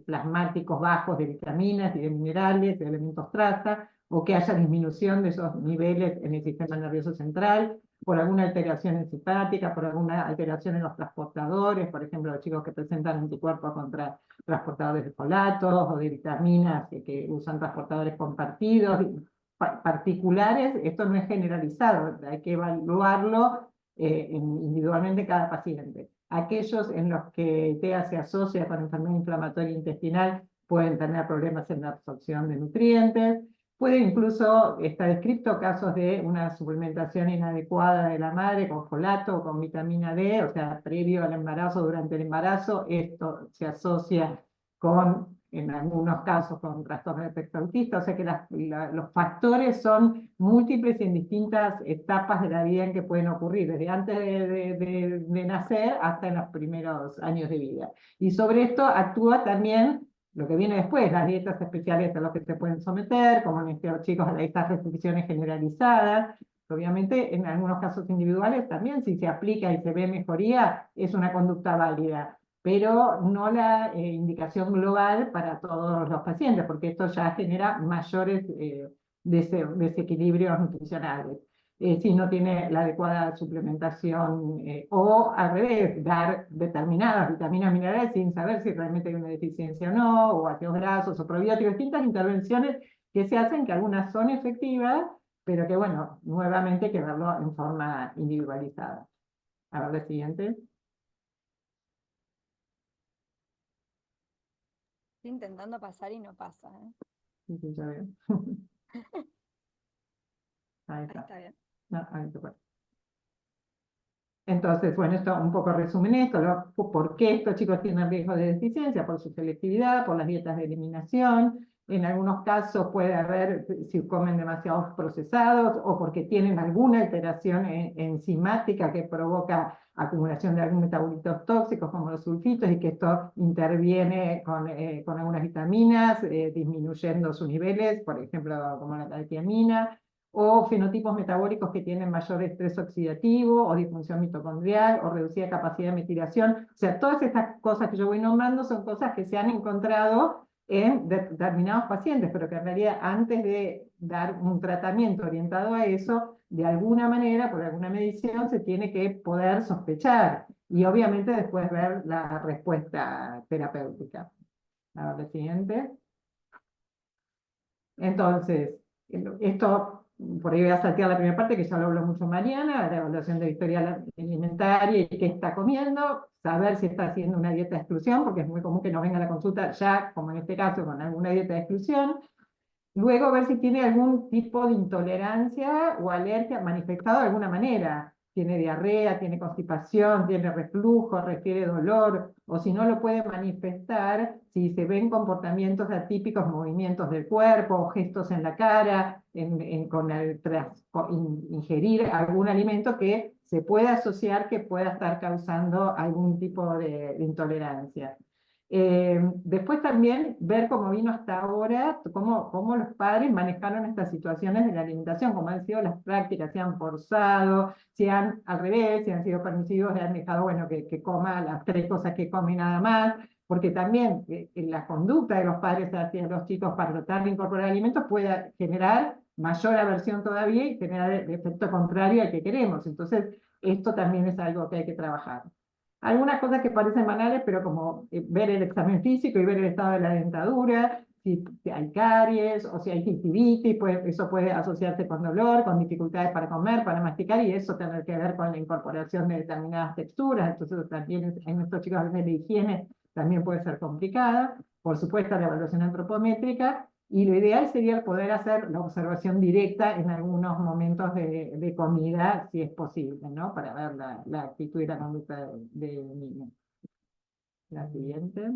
plasmáticos bajos de vitaminas y de minerales, de elementos traza, o que haya disminución de esos niveles en el sistema nervioso central, por alguna alteración enzipática, por alguna alteración en los transportadores, por ejemplo, los chicos que presentan anticuerpos contra transportadores de folatos o de vitaminas que usan transportadores compartidos, particulares. Esto no es generalizado, hay que evaluarlo individualmente cada paciente. Aquellos en los que TEA se asocia con enfermedad inflamatoria intestinal pueden tener problemas en la absorción de nutrientes. Puede incluso, está descrito casos de una suplementación inadecuada de la madre con folato o con vitamina D, o sea, previo al embarazo, durante el embarazo. Esto se asocia con, en algunos casos, con trastorno de espectro autista, o sea que los factores son múltiples y en distintas etapas de la vida en que pueden ocurrir, desde antes de nacer hasta en los primeros años de vida. Y sobre esto actúa también lo que viene después, las dietas especiales a las que se pueden someter, como en estos chicos a estas restricciones generalizadas. Obviamente, en algunos casos individuales también, si se aplica y se ve mejoría, es una conducta válida, pero no la indicación global para todos los pacientes, porque esto ya genera mayores desequilibrios nutricionales. Si no tiene la adecuada suplementación, o al revés, dar determinadas vitaminas minerales sin saber si realmente hay una deficiencia o no, o ácidos grasos o probióticos, distintas intervenciones que se hacen, que algunas son efectivas, pero que, bueno, nuevamente hay que verlo en forma individualizada. A ver, la siguiente. Estoy intentando pasar y no pasa, ¿eh? Sí, sí, ya veo. Ahí Ahí está. está bien. No, ahí está. Entonces, bueno, esto un poco resumen esto, por qué estos chicos tienen riesgo de deficiencia, por su selectividad, por las dietas de eliminación. En algunos casos puede haber, si comen demasiados procesados, o porque tienen alguna alteración enzimática que provoca acumulación de algunos metabolitos tóxicos, como los sulfitos, y que esto interviene con algunas vitaminas, disminuyendo sus niveles, por ejemplo, como la calciamina, o fenotipos metabólicos que tienen mayor estrés oxidativo, o disfunción mitocondrial, o reducida capacidad de metilación. O sea, todas estas cosas que yo voy nombrando son cosas que se han encontrado en determinados pacientes, pero que en realidad antes de dar un tratamiento orientado a eso, de alguna manera, por alguna medición, se tiene que poder sospechar, y obviamente después ver la respuesta terapéutica. A ver, la siguiente. Entonces, esto, por ahí voy a saltear la primera parte, que ya lo habló mucho Mariana, la evaluación de historial alimentaria y qué está comiendo, saber si está haciendo una dieta de exclusión, porque es muy común que nos venga a la consulta ya, como en este caso, con alguna dieta de exclusión. Luego ver si tiene algún tipo de intolerancia o alergia manifestada de alguna manera. Tiene diarrea, tiene constipación, tiene reflujo, refiere dolor, o si no lo puede manifestar, si se ven comportamientos atípicos, movimientos del cuerpo, o gestos en la cara, tras ingerir algún alimento que se pueda asociar que pueda estar causando algún tipo de intolerancia. Después también ver cómo vino hasta ahora, cómo los padres manejaron estas situaciones de la alimentación, cómo han sido las prácticas, si han forzado, si han al revés, si han sido permisivos, le han dejado, bueno, que coma las 3 cosas que come y nada más, porque también la conducta de los padres hacia los chicos para tratar de incorporar alimentos puede generar mayor aversión todavía y generar el efecto contrario al que queremos. Entonces, esto también es algo que hay que trabajar. Algunas cosas que parecen banales, pero como ver el examen físico y ver el estado de la dentadura, si hay caries o si hay gingivitis, pues eso puede asociarse con dolor, con dificultades para comer, para masticar, y eso tiene que ver con la incorporación de determinadas texturas. Entonces también en estos chicos a veces la higiene también puede ser complicada. Por supuesto, la evaluación antropométrica, y lo ideal sería poder hacer la observación directa en algunos momentos de comida, si es posible, ¿no? Para ver la actitud y la conducta del niño. La siguiente.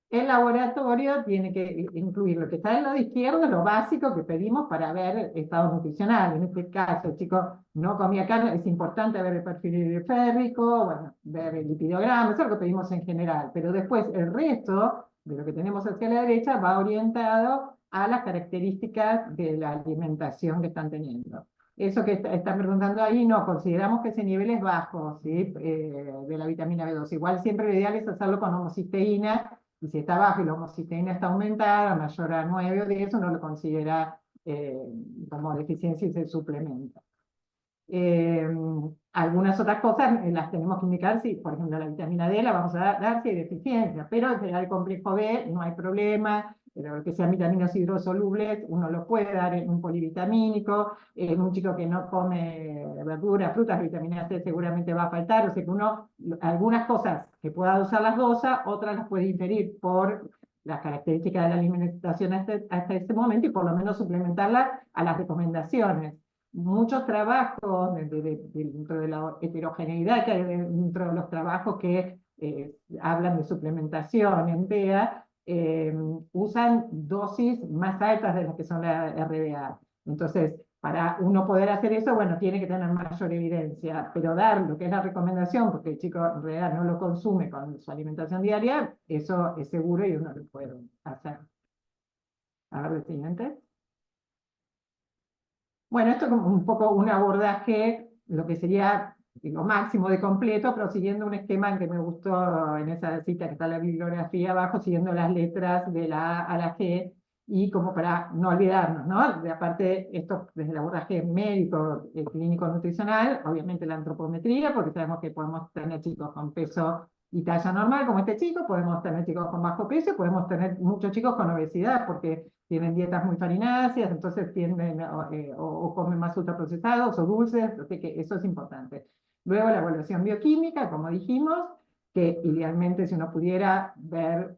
El laboratorio tiene que incluir lo que está del lado izquierdo, lo básico que pedimos para ver estado nutricional. En este caso, el chico no comía carne, es importante ver el perfil férrico, bueno, ver el lipidograma, eso es lo que pedimos en general. Pero después el resto de lo que tenemos hacia la derecha va orientado a las características de la alimentación que están teniendo. Eso que están preguntando ahí, no, consideramos que ese nivel es bajo, ¿sí? De la vitamina B2. Igual siempre lo ideal es hacerlo con homocisteína, y si está bajo y la homocisteína está aumentada, mayor a 9 o 10, uno lo considera como deficiencia y se suplementa. Algunas otras cosas las tenemos que indicar, si, por ejemplo, la vitamina D la vamos a dar si hay deficiencia, pero en el complejo B no hay problema, pero que sean vitaminas hidrosolubles, uno lo puede dar en un polivitamínico. Un chico que no come verduras, frutas, vitamina C seguramente va a faltar, o sea que uno, algunas cosas que pueda usar las dosas, otras las puede inferir por las características de la alimentación hasta este momento, y por lo menos suplementarlas a las recomendaciones. Muchos trabajos dentro de la heterogeneidad que hay dentro de los trabajos que hablan de suplementación en TEA, usan dosis más altas de las que son la RDA. Entonces, para uno poder hacer eso, bueno, tiene que tener mayor evidencia, pero dar lo que es la recomendación, porque el chico en realidad no lo consume con su alimentación diaria, eso es seguro y uno lo puede hacer. A ver, el siguiente. Bueno, esto es como un poco un abordaje, lo que sería lo máximo de completo, pero siguiendo un esquema que me gustó en esa cita que está en la bibliografía abajo, siguiendo las letras de la A a la G, y como para no olvidarnos, ¿no? De aparte, esto desde el abordaje médico, clínico nutricional, obviamente la antropometría, porque sabemos que podemos tener chicos con peso y talla normal, como este chico, podemos tener chicos con bajo peso, podemos tener muchos chicos con obesidad, porque tienen dietas muy farináceas, entonces tienden o comen más ultraprocesados o dulces, así que eso es importante. Luego la evaluación bioquímica, como dijimos, que idealmente si uno pudiera ver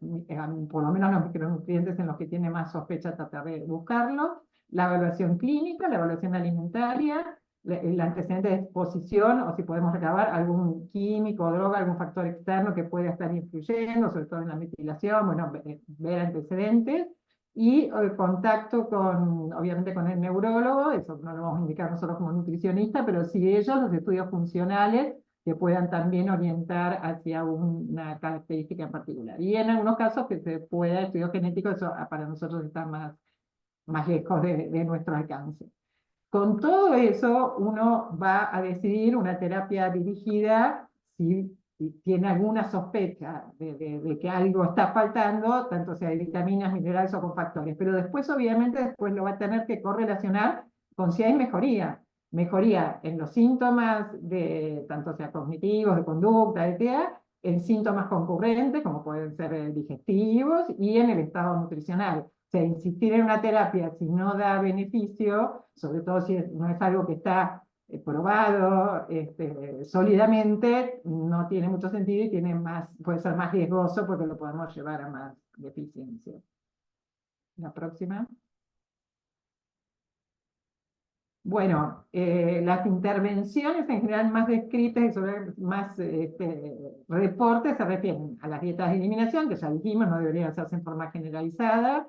por lo menos los micronutrientes en los que tiene más sospecha, tratar de buscarlo. La evaluación clínica, la evaluación alimentaria, el antecedente de exposición, o si podemos recabar algún químico o droga, algún factor externo que pueda estar influyendo, sobre todo en la metilación, bueno, ver antecedentes. Y el contacto obviamente con el neurólogo, eso no lo vamos a indicar nosotros como nutricionistas, pero sí ellos, los estudios funcionales, que puedan también orientar hacia una característica en particular. Y en algunos casos que se pueda estudios genéticos, eso para nosotros está más lejos de nuestro alcance. Con todo eso, uno va a decidir una terapia dirigida si tiene alguna sospecha de que algo está faltando, tanto sea de vitaminas, minerales o con factores. Pero después, obviamente, después lo va a tener que correlacionar con si hay mejoría. Mejoría en los síntomas, tanto sea cognitivos, de conducta, de TEA, en síntomas concurrentes, como pueden ser digestivos, y en el estado nutricional. O sea, insistir en una terapia si no da beneficio, sobre todo si no es algo que está probado sólidamente, no tiene mucho sentido y puede ser más riesgoso porque lo podemos llevar a más deficiencia. La próxima. Bueno, las intervenciones en general más descritas y sobre más reportes se refieren a las dietas de eliminación, que ya dijimos, no deberían hacerse en forma generalizada,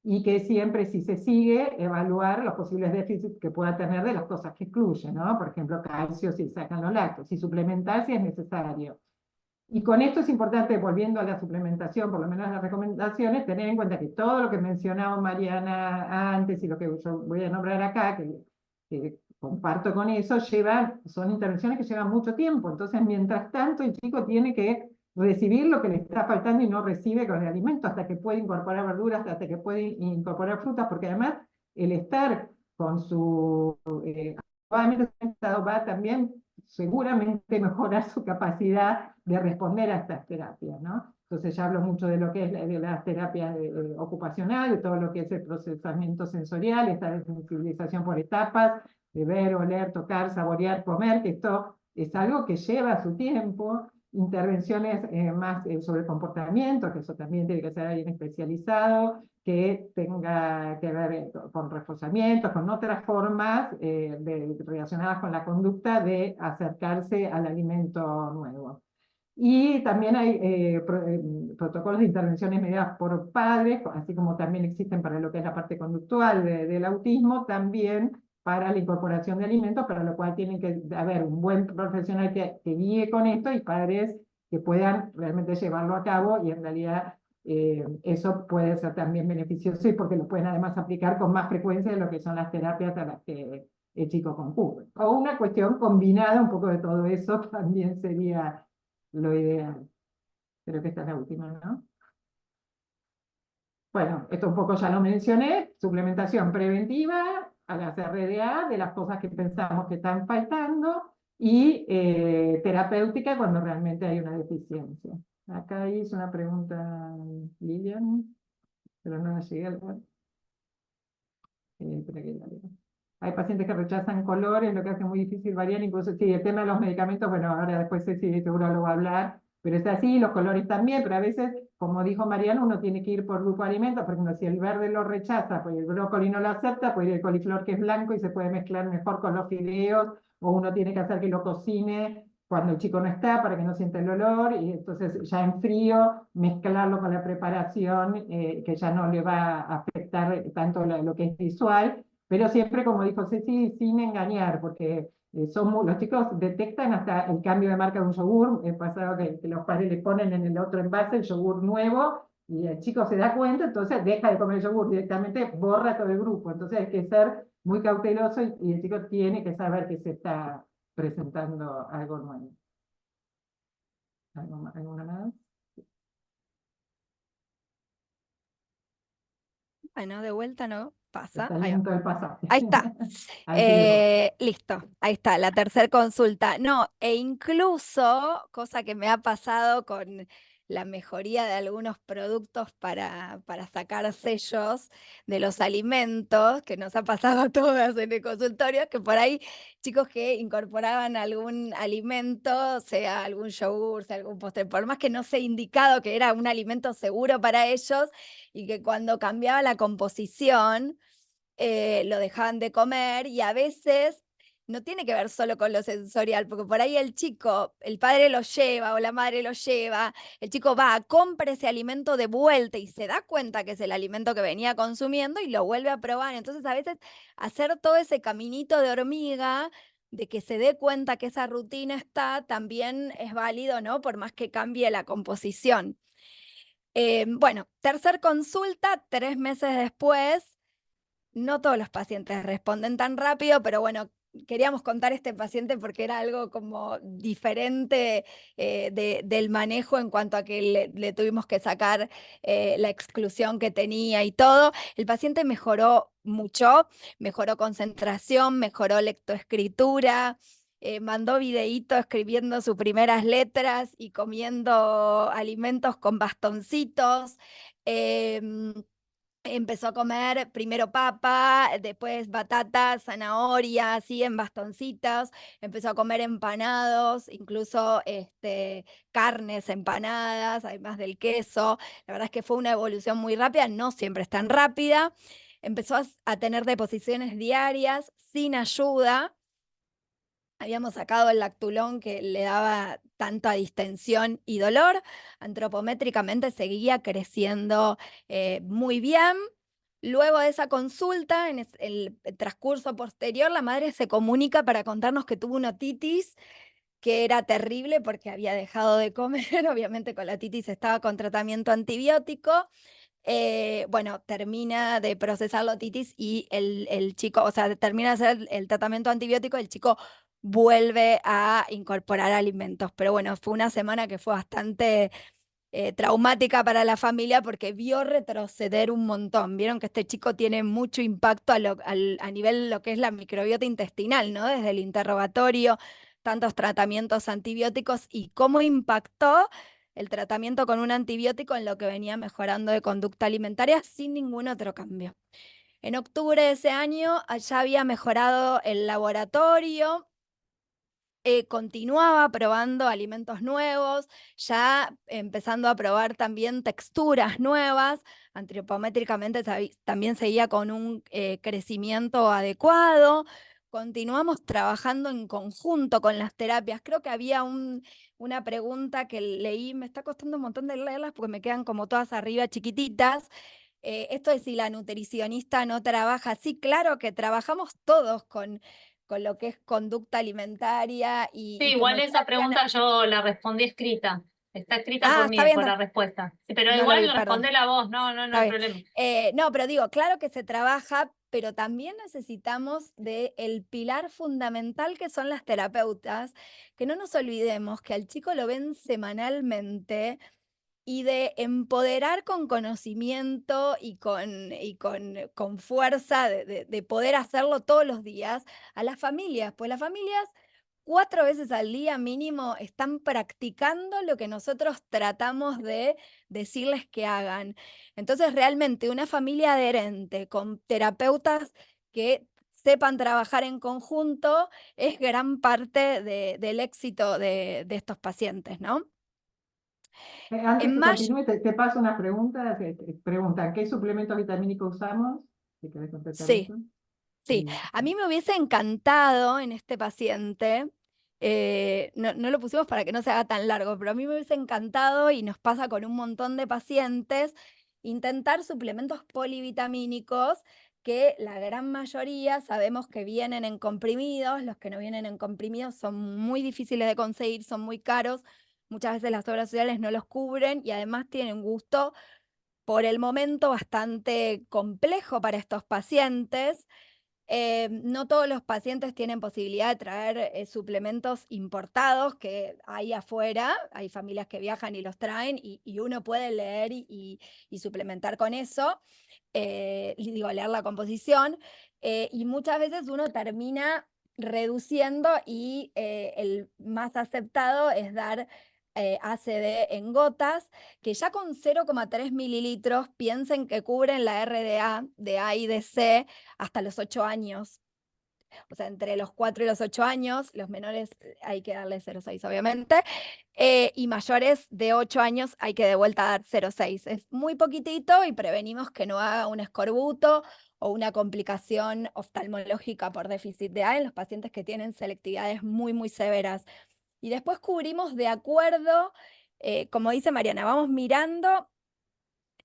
y que siempre, si se sigue, evaluar los posibles déficits que pueda tener de las cosas que excluyen, ¿no? Por ejemplo, calcio si sacan los lácteos, y suplementar si es necesario. Y con esto es importante, volviendo a la suplementación, por lo menos las recomendaciones, tener en cuenta que todo lo que mencionaba Mariana antes y lo que yo voy a nombrar acá, que comparto con eso, son intervenciones que llevan mucho tiempo. Entonces, mientras tanto, el chico tiene que recibir lo que le está faltando y no recibe con el alimento, hasta que puede incorporar verduras, hasta que puede incorporar frutas, porque además el estar con su va también seguramente mejorar su capacidad de responder a estas terapias, ¿no? Entonces ya hablo mucho de lo que es de la terapia ocupacional, de todo lo que es el procesamiento sensorial, esta sensibilización por etapas, de ver, oler, tocar, saborear, comer, que esto es algo que lleva su tiempo, intervenciones más sobre comportamiento, que eso también tiene que ser alguien especializado, que tenga que ver con reforzamientos, con otras formas relacionadas con la conducta de acercarse al alimento nuevo. Y también hay protocolos de intervenciones mediadas por padres, así como también existen para lo que es la parte conductual del autismo, también para la incorporación de alimentos, para lo cual tiene que haber un buen profesional que guíe con esto y padres que puedan realmente llevarlo a cabo, y en realidad eso puede ser también beneficioso, y porque lo pueden además aplicar con más frecuencia de lo que son las terapias a las que el chico concurre. O una cuestión combinada, un poco de todo eso también sería lo ideal. Creo que esta es la última, ¿no? Bueno, esto un poco ya lo mencioné, suplementación preventiva a las RDA, de las cosas que pensamos que están faltando, y terapéutica cuando realmente hay una deficiencia. Acá hizo una pregunta Lilian, pero no la llegué a ver. Hay pacientes que rechazan colores, lo que hace muy difícil variar, incluso sí, el tema de los medicamentos, bueno, ahora después Ceci seguro lo va a hablar, pero es así, los colores también, pero a veces, como dijo Mariano, uno tiene que ir por grupo de alimentos, porque si el verde lo rechaza, pues el brócoli no lo acepta, pues el coliflor que es blanco y se puede mezclar mejor con los fideos, o uno tiene que hacer que lo cocine cuando el chico no está, para que no sienta el olor, y entonces ya en frío mezclarlo con la preparación, que ya no le va a afectar tanto lo que es visual, pero siempre, como dijo Ceci, sin engañar, porque los chicos detectan hasta el cambio de marca de un yogur. He pasado que los padres le ponen en el otro envase el yogur nuevo, y el chico se da cuenta, entonces deja de comer el yogur, directamente borra todo el grupo. Entonces hay que ser muy cauteloso, y el chico tiene que saber que se está presentando algo nuevo. ¿Alguna más? Bueno, de vuelta no pasa. Está Ahí va. lento el pasaje. Ahí está. Listo, ahí está, la tercera consulta. No, e incluso, cosa que me ha pasado con la mejoría de algunos productos para sacar sellos de los alimentos, que nos ha pasado a todas en el consultorio, que por ahí chicos que incorporaban algún alimento, sea algún yogur, sea algún postre, por más que no sea indicado que era un alimento seguro para ellos, y que cuando cambiaba la composición, lo dejaban de comer, y a veces no tiene que ver solo con lo sensorial, porque por ahí el chico, el padre lo lleva o la madre lo lleva, el chico va, compra ese alimento de vuelta y se da cuenta que es el alimento que venía consumiendo y lo vuelve a probar. Entonces a veces hacer todo ese caminito de hormiga, de que se dé cuenta que esa rutina está, también es válido, ¿no? Por más que cambie la composición. Bueno, tercer consulta, 3 meses después. No todos los pacientes responden tan rápido, pero bueno, queríamos contar este paciente porque era algo como diferente del manejo, en cuanto a que le tuvimos que sacar la exclusión que tenía y todo. El paciente mejoró mucho, mejoró concentración, mejoró lectoescritura, mandó videíto escribiendo sus primeras letras y comiendo alimentos con bastoncitos. Empezó a comer primero papa, después batata, zanahoria, así en bastoncitos. Empezó a comer empanados, incluso carnes empanadas, además del queso. La verdad es que fue una evolución muy rápida, no siempre es tan rápida. Empezó a tener deposiciones diarias sin ayuda. Habíamos sacado el lactulón que le daba tanta distensión y dolor. Antropométricamente seguía creciendo muy bien. Luego de esa consulta, en el transcurso posterior, la madre se comunica para contarnos que tuvo una otitis, que era terrible porque había dejado de comer. Obviamente con la otitis estaba con tratamiento antibiótico. Bueno, termina de procesar la otitis y el chico, o sea, termina de hacer el tratamiento antibiótico, el chico vuelve a incorporar alimentos. Pero bueno, fue una semana que fue bastante traumática para la familia, porque vio retroceder un montón. Vieron que este chico tiene mucho impacto a nivel de lo que es la microbiota intestinal, ¿no? Desde el interrogatorio, tantos tratamientos antibióticos, y cómo impactó el tratamiento con un antibiótico, en lo que venía mejorando de conducta alimentaria sin ningún otro cambio. En octubre de ese año ya había mejorado el laboratorio, continuaba probando alimentos nuevos, ya empezando a probar también texturas nuevas, antropométricamente también seguía con un crecimiento adecuado. Continuamos trabajando en conjunto con las terapias. Creo que había una pregunta que leí, me está costando un montón de leerlas porque me quedan como todas arriba chiquititas. Esto de si la nutricionista no trabaja. Sí, claro que trabajamos todos con lo que es conducta alimentaria Sí, y como igual decía esa Diana. pregunta yo la respondí escrita. Está escrita Ah, por está mí, bien, por la respuesta. Sí, pero no lo vi, igual perdón. respondela vos, no Está hay bien. problema. No, pero digo, claro que se trabaja, pero también necesitamos del pilar fundamental que son las terapeutas, que no nos olvidemos que al chico lo ven semanalmente y de empoderar con conocimiento y con fuerza de poder hacerlo todos los días a las familias, pues las familias 4 veces al día mínimo están practicando lo que nosotros tratamos de decirles que hagan. Entonces, realmente una familia adherente con terapeutas que sepan trabajar en conjunto es gran parte del éxito de estos pacientes, ¿no? Antes En que mayo, continúe, te paso unas preguntas. Preguntan, ¿qué suplemento vitamínico usamos? Si querés contestar sí. eso. Sí, a mí me hubiese encantado en este paciente, no lo pusimos para que no se haga tan largo, pero a mí me hubiese encantado, y nos pasa con un montón de pacientes, intentar suplementos polivitamínicos que la gran mayoría sabemos que vienen en comprimidos. Los que no vienen en comprimidos son muy difíciles de conseguir, son muy caros, muchas veces las obras sociales no los cubren y además tienen un gusto por el momento bastante complejo para estos pacientes. No todos los pacientes tienen posibilidad de traer suplementos importados que hay afuera. Hay familias que viajan y los traen y uno puede leer y suplementar con eso, leer la composición, y muchas veces uno termina reduciendo y el más aceptado es dar ACD en gotas, que ya con 0,3 mililitros piensen que cubren la RDA de A y de C hasta los 8 años. O sea, entre los 4 y los 8 años, los menores hay que darle 0,6 obviamente, y mayores de 8 años hay que de vuelta dar 0,6. Es muy poquitito y prevenimos que no haga un escorbuto o una complicación oftalmológica por déficit de A en los pacientes que tienen selectividades muy, muy severas. Y después cubrimos de acuerdo, como dice Mariana, vamos mirando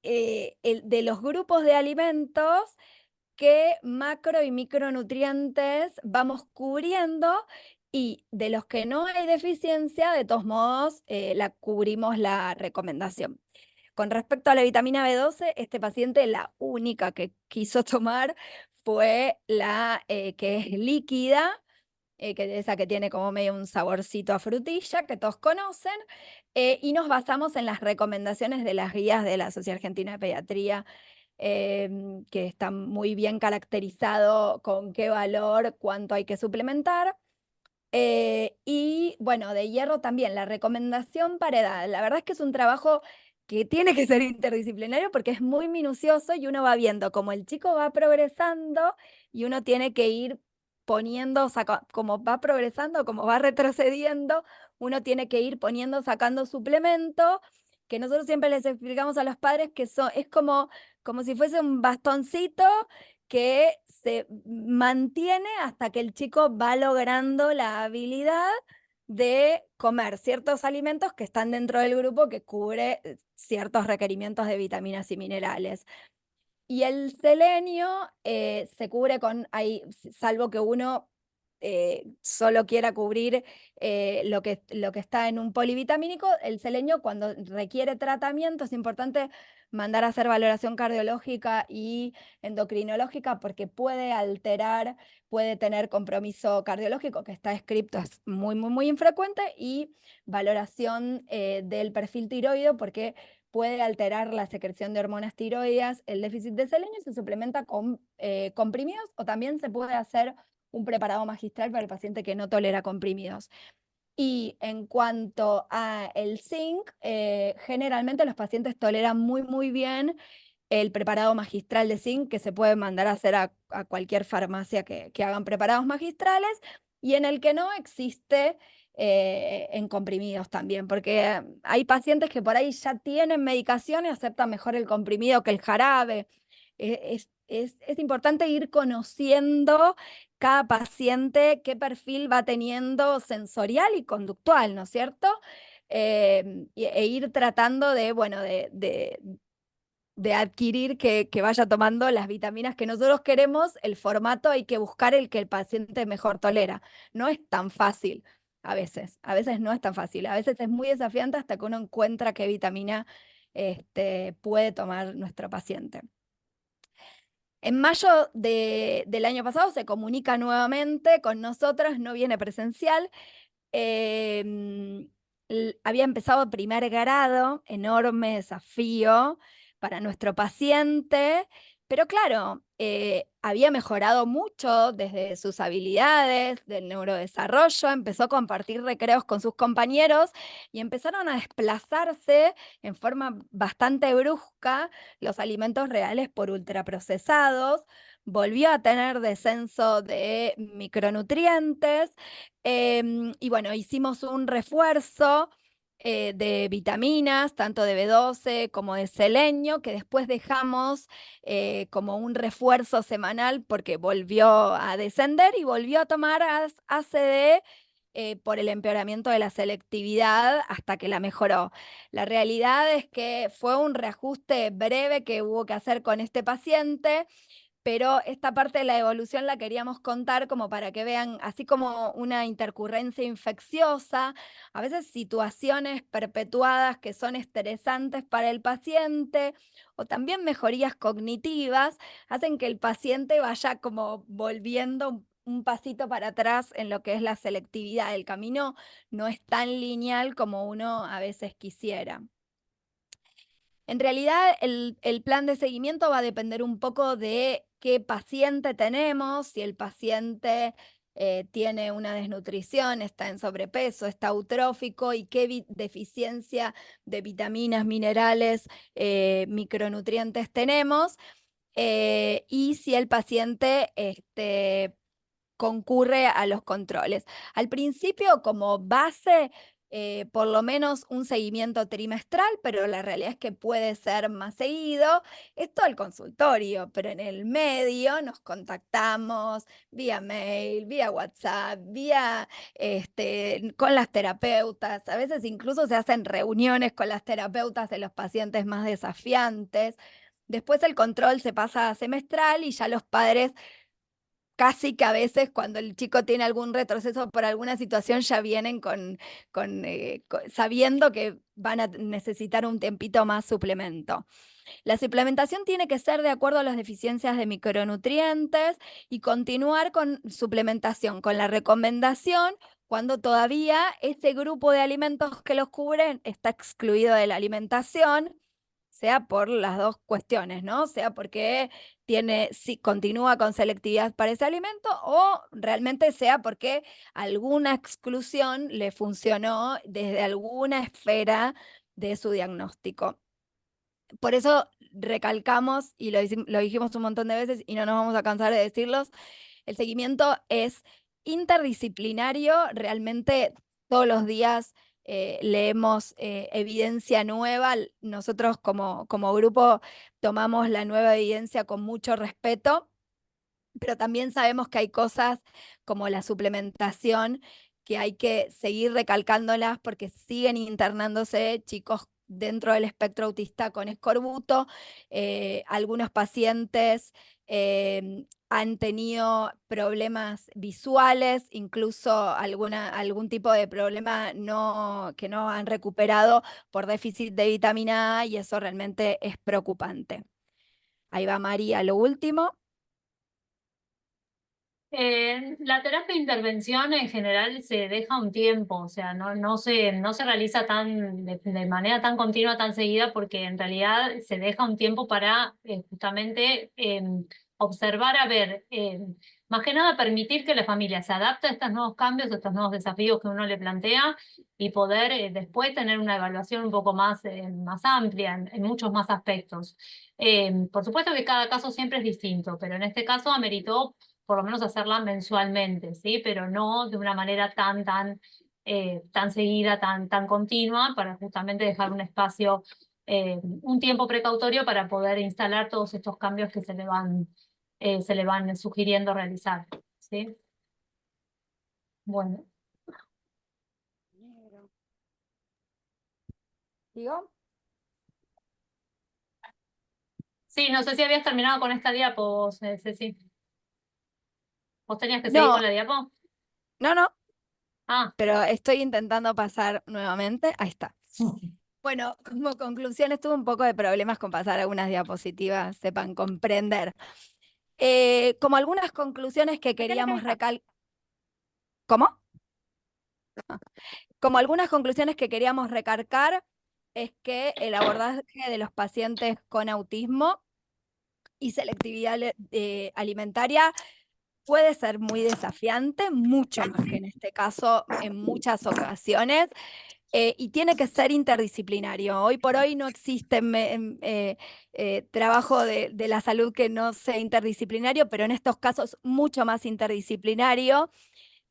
de los grupos de alimentos qué macro y micronutrientes vamos cubriendo, y de los que no hay deficiencia, de todos modos, la cubrimos la recomendación. Con respecto a la vitamina B12, este paciente la única que quiso tomar fue la que es líquida, que esa que tiene como medio un saborcito a frutilla, que todos conocen, y nos basamos en las recomendaciones de las guías de la Sociedad Argentina de Pediatría, que está muy bien caracterizado con qué valor, cuánto hay que suplementar. Y bueno, de hierro también, la recomendación para edad. La verdad es que es un trabajo que tiene que ser interdisciplinario porque es muy minucioso y uno va viendo cómo el chico va progresando y uno tiene que ir poniendo, como va progresando, como va retrocediendo, uno tiene que ir poniendo, sacando suplemento, que nosotros siempre les explicamos a los padres que es como si fuese un bastoncito que se mantiene hasta que el chico va logrando la habilidad de comer ciertos alimentos que están dentro del grupo que cubre ciertos requerimientos de vitaminas y minerales. Y el selenio se cubre salvo que uno solo quiera cubrir lo que está en un polivitamínico, el selenio cuando requiere tratamiento es importante mandar a hacer valoración cardiológica y endocrinológica porque puede alterar, puede tener compromiso cardiológico que está escrito, es muy, muy, muy infrecuente, y valoración del perfil tiroideo porque puede alterar la secreción de hormonas tiroideas. El déficit de selenio se suplementa con comprimidos o también se puede hacer un preparado magistral para el paciente que no tolera comprimidos. Y en cuanto a el zinc, generalmente los pacientes toleran muy bien el preparado magistral de zinc, que se puede mandar a hacer a cualquier farmacia que hagan preparados magistrales, y en el que no existe en comprimidos también, porque hay pacientes que por ahí ya tienen medicación y aceptan mejor el comprimido que el jarabe. Es importante ir conociendo cada paciente qué perfil va teniendo sensorial y conductual, ¿no es cierto? E ir tratando de, bueno, de adquirir que vaya tomando las vitaminas que nosotros queremos. El formato hay que buscar el que el paciente mejor tolera. No es tan fácil a veces no es tan fácil, a veces es muy desafiante hasta que uno encuentra qué vitamina puede tomar nuestro paciente. En mayo del año pasado se comunica nuevamente con nosotros, no viene presencial. Había empezado primer grado, enorme desafío para nuestro paciente, pero claro, había mejorado mucho desde sus habilidades del neurodesarrollo, empezó a compartir recreos con sus compañeros y empezaron a desplazarse en forma bastante brusca los alimentos reales por ultraprocesados, volvió a tener descenso de micronutrientes. Y bueno, hicimos un refuerzo de vitaminas, tanto de B12 como de selenio, que después dejamos como un refuerzo semanal porque volvió a descender y volvió a tomar ACD por el empeoramiento de la selectividad hasta que la mejoró. La realidad es que fue un reajuste breve que hubo que hacer con este paciente, pero esta parte de la evolución la queríamos contar como para que vean, así como una intercurrencia infecciosa, a veces situaciones perpetuadas que son estresantes para el paciente, o también mejorías cognitivas, hacen que el paciente vaya como volviendo un pasito para atrás en lo que es la selectividad. El camino no es tan lineal como uno a veces quisiera. En realidad, el plan de seguimiento va a depender un poco de qué paciente tenemos, si el paciente tiene una desnutrición, está en sobrepeso, está eutrófico y qué deficiencia de vitaminas, minerales, micronutrientes tenemos, y si el paciente concurre a los controles. Al principio, como base, por lo menos un seguimiento trimestral, pero la realidad es que puede ser más seguido. Esto al consultorio, pero en el medio nos contactamos vía mail, vía WhatsApp, vía con las terapeutas. A veces incluso se hacen reuniones con las terapeutas de los pacientes más desafiantes. Después el control se pasa a semestral y ya los padres casi que a veces cuando el chico tiene algún retroceso por alguna situación ya vienen sabiendo que van a necesitar un tempito más suplemento. La suplementación tiene que ser de acuerdo a las deficiencias de micronutrientes y continuar con suplementación, con la recomendación cuando todavía ese grupo de alimentos que los cubren está excluido de la alimentación, sea por las dos cuestiones, ¿no? Sea porque si continúa con selectividad para ese alimento o realmente sea porque alguna exclusión le funcionó desde alguna esfera de su diagnóstico. Por eso recalcamos, y lo dijimos un montón de veces y no nos vamos a cansar de decirlos, el seguimiento es interdisciplinario, realmente todos los días leemos evidencia nueva. Nosotros como grupo tomamos la nueva evidencia con mucho respeto, pero también sabemos que hay cosas como la suplementación que hay que seguir recalcándolas porque siguen internándose chicos dentro del espectro autista con escorbuto. Algunos pacientes han tenido problemas visuales, incluso algún tipo de problema que no han recuperado por déficit de vitamina A, y eso realmente es preocupante. Ahí va María, lo último. La terapia de intervención en general se deja un tiempo, o sea, no se realiza de manera tan continua, tan seguida, porque en realidad se deja un tiempo para justamente observar, a ver, más que nada permitir que la familia se adapte a estos nuevos cambios, a estos nuevos desafíos que uno le plantea y poder después tener una evaluación un poco más, más amplia en muchos más aspectos. Por supuesto que cada caso siempre es distinto, pero en este caso ameritó por lo menos hacerla mensualmente, ¿sí? Pero no de una manera tan seguida, tan continua, para justamente dejar un espacio, un tiempo precautorio para poder instalar todos estos cambios que se le van sugiriendo realizar, ¿sí? Bueno. ¿Digo? Sí, no sé si habías terminado con esta diapo, Ceci. ¿Vos tenías que seguir No, con la diapo? no, Ah, pero estoy intentando pasar nuevamente. Ahí está. Bueno, como conclusiones, tuve un poco de problemas con pasar algunas diapositivas, sepan comprender. Como algunas conclusiones que queríamos recalcar. ¿Cómo? Como algunas conclusiones que queríamos recalcar es que el abordaje de los pacientes con autismo y selectividad alimentaria puede ser muy desafiante, mucho más que en este caso en muchas ocasiones, y tiene que ser interdisciplinario. Hoy por hoy no existe trabajo de la salud que no sea interdisciplinario, pero en estos casos mucho más interdisciplinario.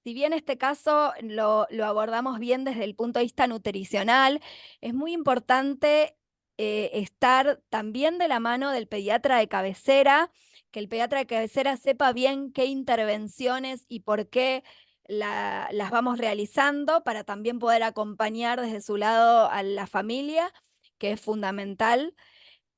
Si bien este caso lo abordamos bien desde el punto de vista nutricional, es muy importante estar también de la mano del pediatra de cabecera, que el pediatra de cabecera sepa bien qué intervenciones y por qué las vamos realizando para también poder acompañar desde su lado a la familia, que es fundamental.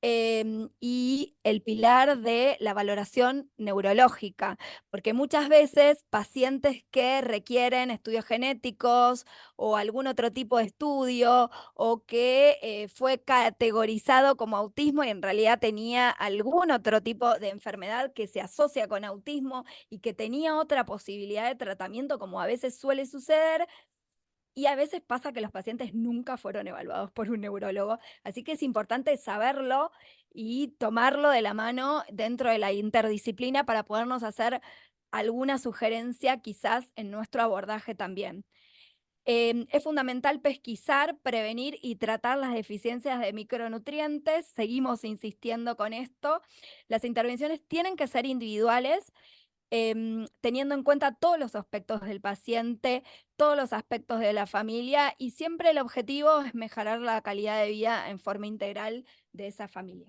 Y el pilar de la valoración neurológica, porque muchas veces pacientes que requieren estudios genéticos o algún otro tipo de estudio o que fue categorizado como autismo y en realidad tenía algún otro tipo de enfermedad que se asocia con autismo y que tenía otra posibilidad de tratamiento, como a veces suele suceder, y a veces pasa que los pacientes nunca fueron evaluados por un neurólogo, así que es importante saberlo y tomarlo de la mano dentro de la interdisciplina para podernos hacer alguna sugerencia quizás en nuestro abordaje también. Es fundamental pesquisar, prevenir y tratar las deficiencias de micronutrientes. Seguimos insistiendo con esto. Las intervenciones tienen que ser individuales, teniendo en cuenta todos los aspectos del paciente, todos los aspectos de la familia, y siempre el objetivo es mejorar la calidad de vida en forma integral de esa familia.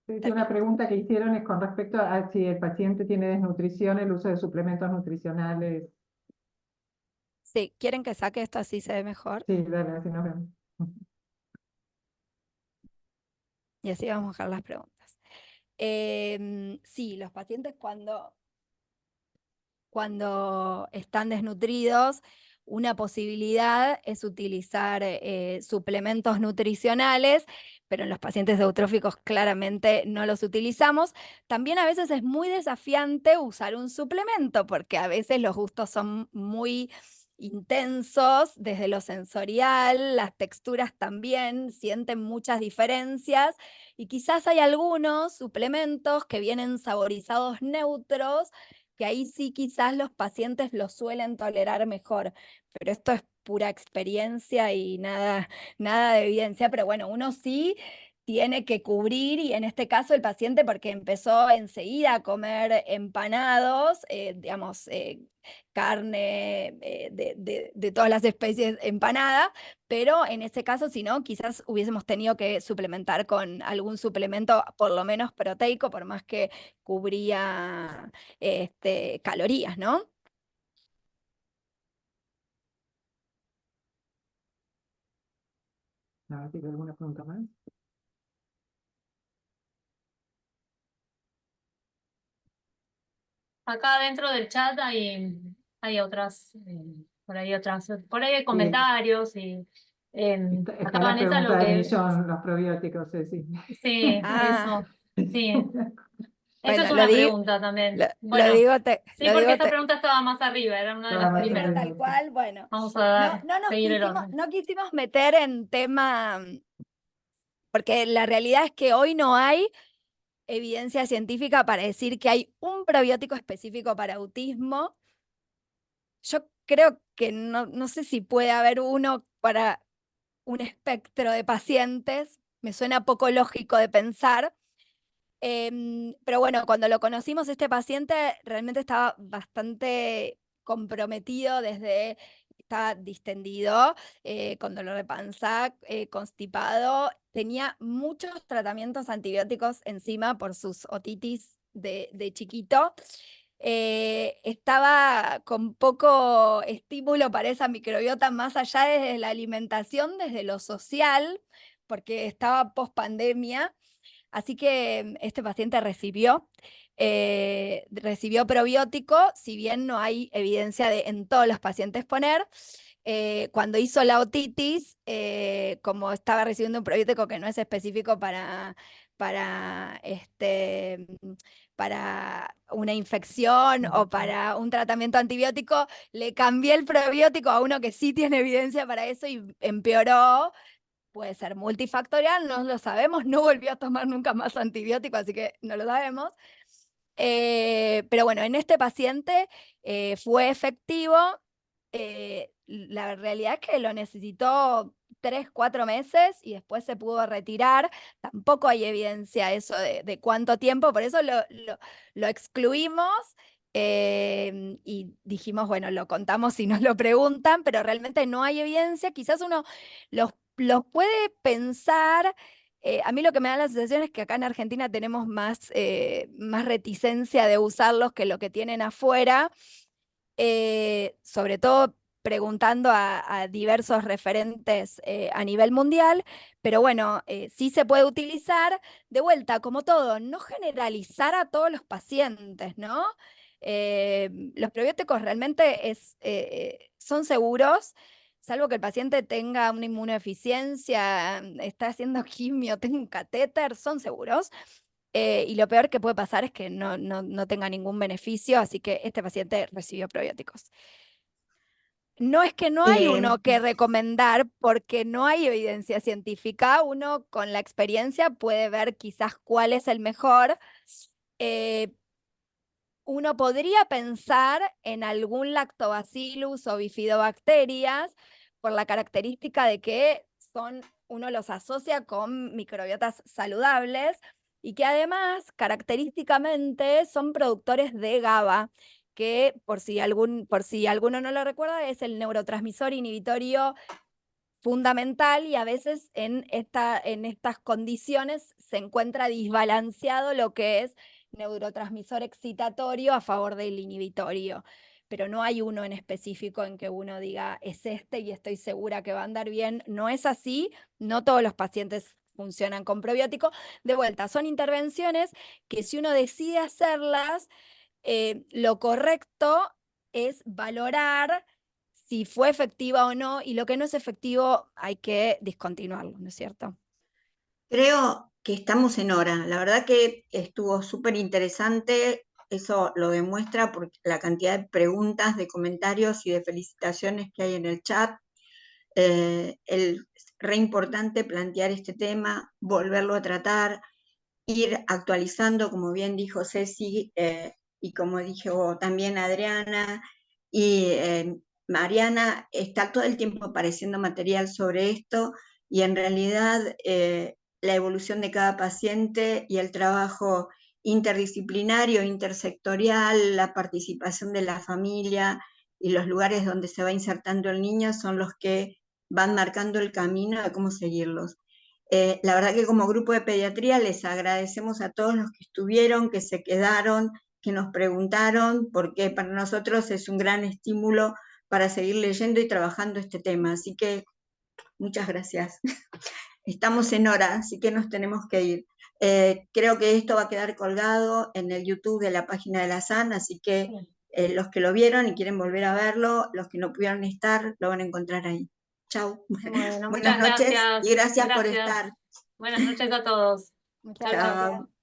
Una pregunta que hicieron es con respecto a si el paciente tiene desnutrición, el uso de suplementos nutricionales. Sí, ¿quieren que saque esto así se ve mejor? Sí, dale, así nos vemos. Y así vamos a dejar las preguntas. Sí, los pacientes cuando están desnutridos, una posibilidad es utilizar suplementos nutricionales, pero en los pacientes eutróficos claramente no los utilizamos. También a veces es muy desafiante usar un suplemento, porque a veces los gustos son muy intensos desde lo sensorial, las texturas también sienten muchas diferencias y quizás hay algunos suplementos que vienen saborizados neutros que ahí sí quizás los pacientes lo suelen tolerar mejor, pero esto es pura experiencia y nada de evidencia, pero bueno, uno sí tiene que cubrir, y en este caso el paciente, porque empezó enseguida a comer empanados, digamos, carne de todas las especies empanada, pero en ese caso, si no, quizás hubiésemos tenido que suplementar con algún suplemento, por lo menos proteico, por más que cubría calorías, ¿no? A ver si hay alguna pregunta más. acá dentro del chat hay otras, por ahí hay comentarios y Está acá la Vanessa pregunta lo del que, millón, los probióticos, sí. sí, Ah, eso, sí, eso es bueno, una pregunta también. lo Bueno, sí, porque digo esta pregunta estaba más arriba, era una de Estaba las más primeras. arriba. tal cual, bueno. Vamos a seguir el orden. No quisimos meter en tema, porque la realidad es que hoy no hay evidencia científica para decir que hay un probiótico específico para autismo. Yo creo que no sé si puede haber uno para un espectro de pacientes, me suena poco lógico de pensar. Pero bueno, cuando lo conocimos, este paciente realmente estaba bastante comprometido estaba distendido, con dolor de panza, constipado, tenía muchos tratamientos antibióticos encima por sus otitis de chiquito. Estaba con poco estímulo para esa microbiota más allá desde la alimentación, desde lo social, porque estaba post pandemia. Así que este paciente recibió probiótico, si bien no hay evidencia de en todos los pacientes poner. Cuando hizo la otitis, como estaba recibiendo un probiótico que no es específico para una infección o para un tratamiento antibiótico, le cambié el probiótico a uno que sí tiene evidencia para eso y empeoró. Puede ser multifactorial, no lo sabemos, no volvió a tomar nunca más antibiótico, así que no lo sabemos. Pero bueno, en este paciente fue efectivo. La realidad es que lo necesitó 3, 4 meses y después se pudo retirar. Tampoco hay evidencia eso de cuánto tiempo, por eso lo excluimos. Y dijimos, bueno, lo contamos si nos lo preguntan, pero realmente no hay evidencia. Quizás uno los puede pensar. A mí lo que me da la sensación es que acá en Argentina tenemos más reticencia de usarlos que lo que tienen afuera, sobre todo preguntando a diversos referentes a nivel mundial, pero bueno, sí se puede utilizar. De vuelta, como todo, no generalizar a todos los pacientes, ¿no? Los probióticos realmente son seguros, salvo que el paciente tenga una inmunodeficiencia, está haciendo quimio, tenga un catéter, son seguros. Y lo peor que puede pasar es que no tenga ningún beneficio, así que este paciente recibió probióticos. No es que no hay uno que recomendar porque no hay evidencia científica. Uno con la experiencia puede ver quizás cuál es el mejor. Uno podría pensar en algún lactobacillus o bifidobacterias por la característica de que uno los asocia con microbiotas saludables y que además característicamente son productores de GABA, que por si alguno no lo recuerda es el neurotransmisor inhibitorio fundamental, y a veces en estas condiciones se encuentra desbalanceado lo que es neurotransmisor excitatorio a favor del inhibitorio, pero no hay uno en específico en que uno diga es este y estoy segura que va a andar bien. No es así, no todos los pacientes funcionan con probiótico. De vuelta, son intervenciones que si uno decide hacerlas, lo correcto es valorar si fue efectiva o no, y lo que no es efectivo hay que discontinuarlo, ¿no es cierto? Creo que estamos en hora. La verdad que estuvo súper interesante. Eso lo demuestra por la cantidad de preguntas, de comentarios y de felicitaciones que hay en el chat. Es re importante plantear este tema, volverlo a tratar, ir actualizando, como bien dijo Ceci, y como dijo también Adriana, y Mariana, está todo el tiempo apareciendo material sobre esto, y en realidad la evolución de cada paciente y el trabajo interdisciplinario, intersectorial, la participación de la familia y los lugares donde se va insertando el niño son los que van marcando el camino de cómo seguirlos. La verdad que como grupo de pediatría les agradecemos a todos los que estuvieron, que se quedaron, que nos preguntaron, porque para nosotros es un gran estímulo para seguir leyendo y trabajando este tema. Así que muchas gracias. Estamos en hora, así que nos tenemos que ir. Creo que esto va a quedar colgado en el YouTube de la página de la SAN, así que los que lo vieron y quieren volver a verlo, los que no pudieron estar, lo van a encontrar ahí. Chau. Bueno, Buenas noches y gracias por estar. Buenas noches a todos. Muchas Chau, chau. gracias. Chao.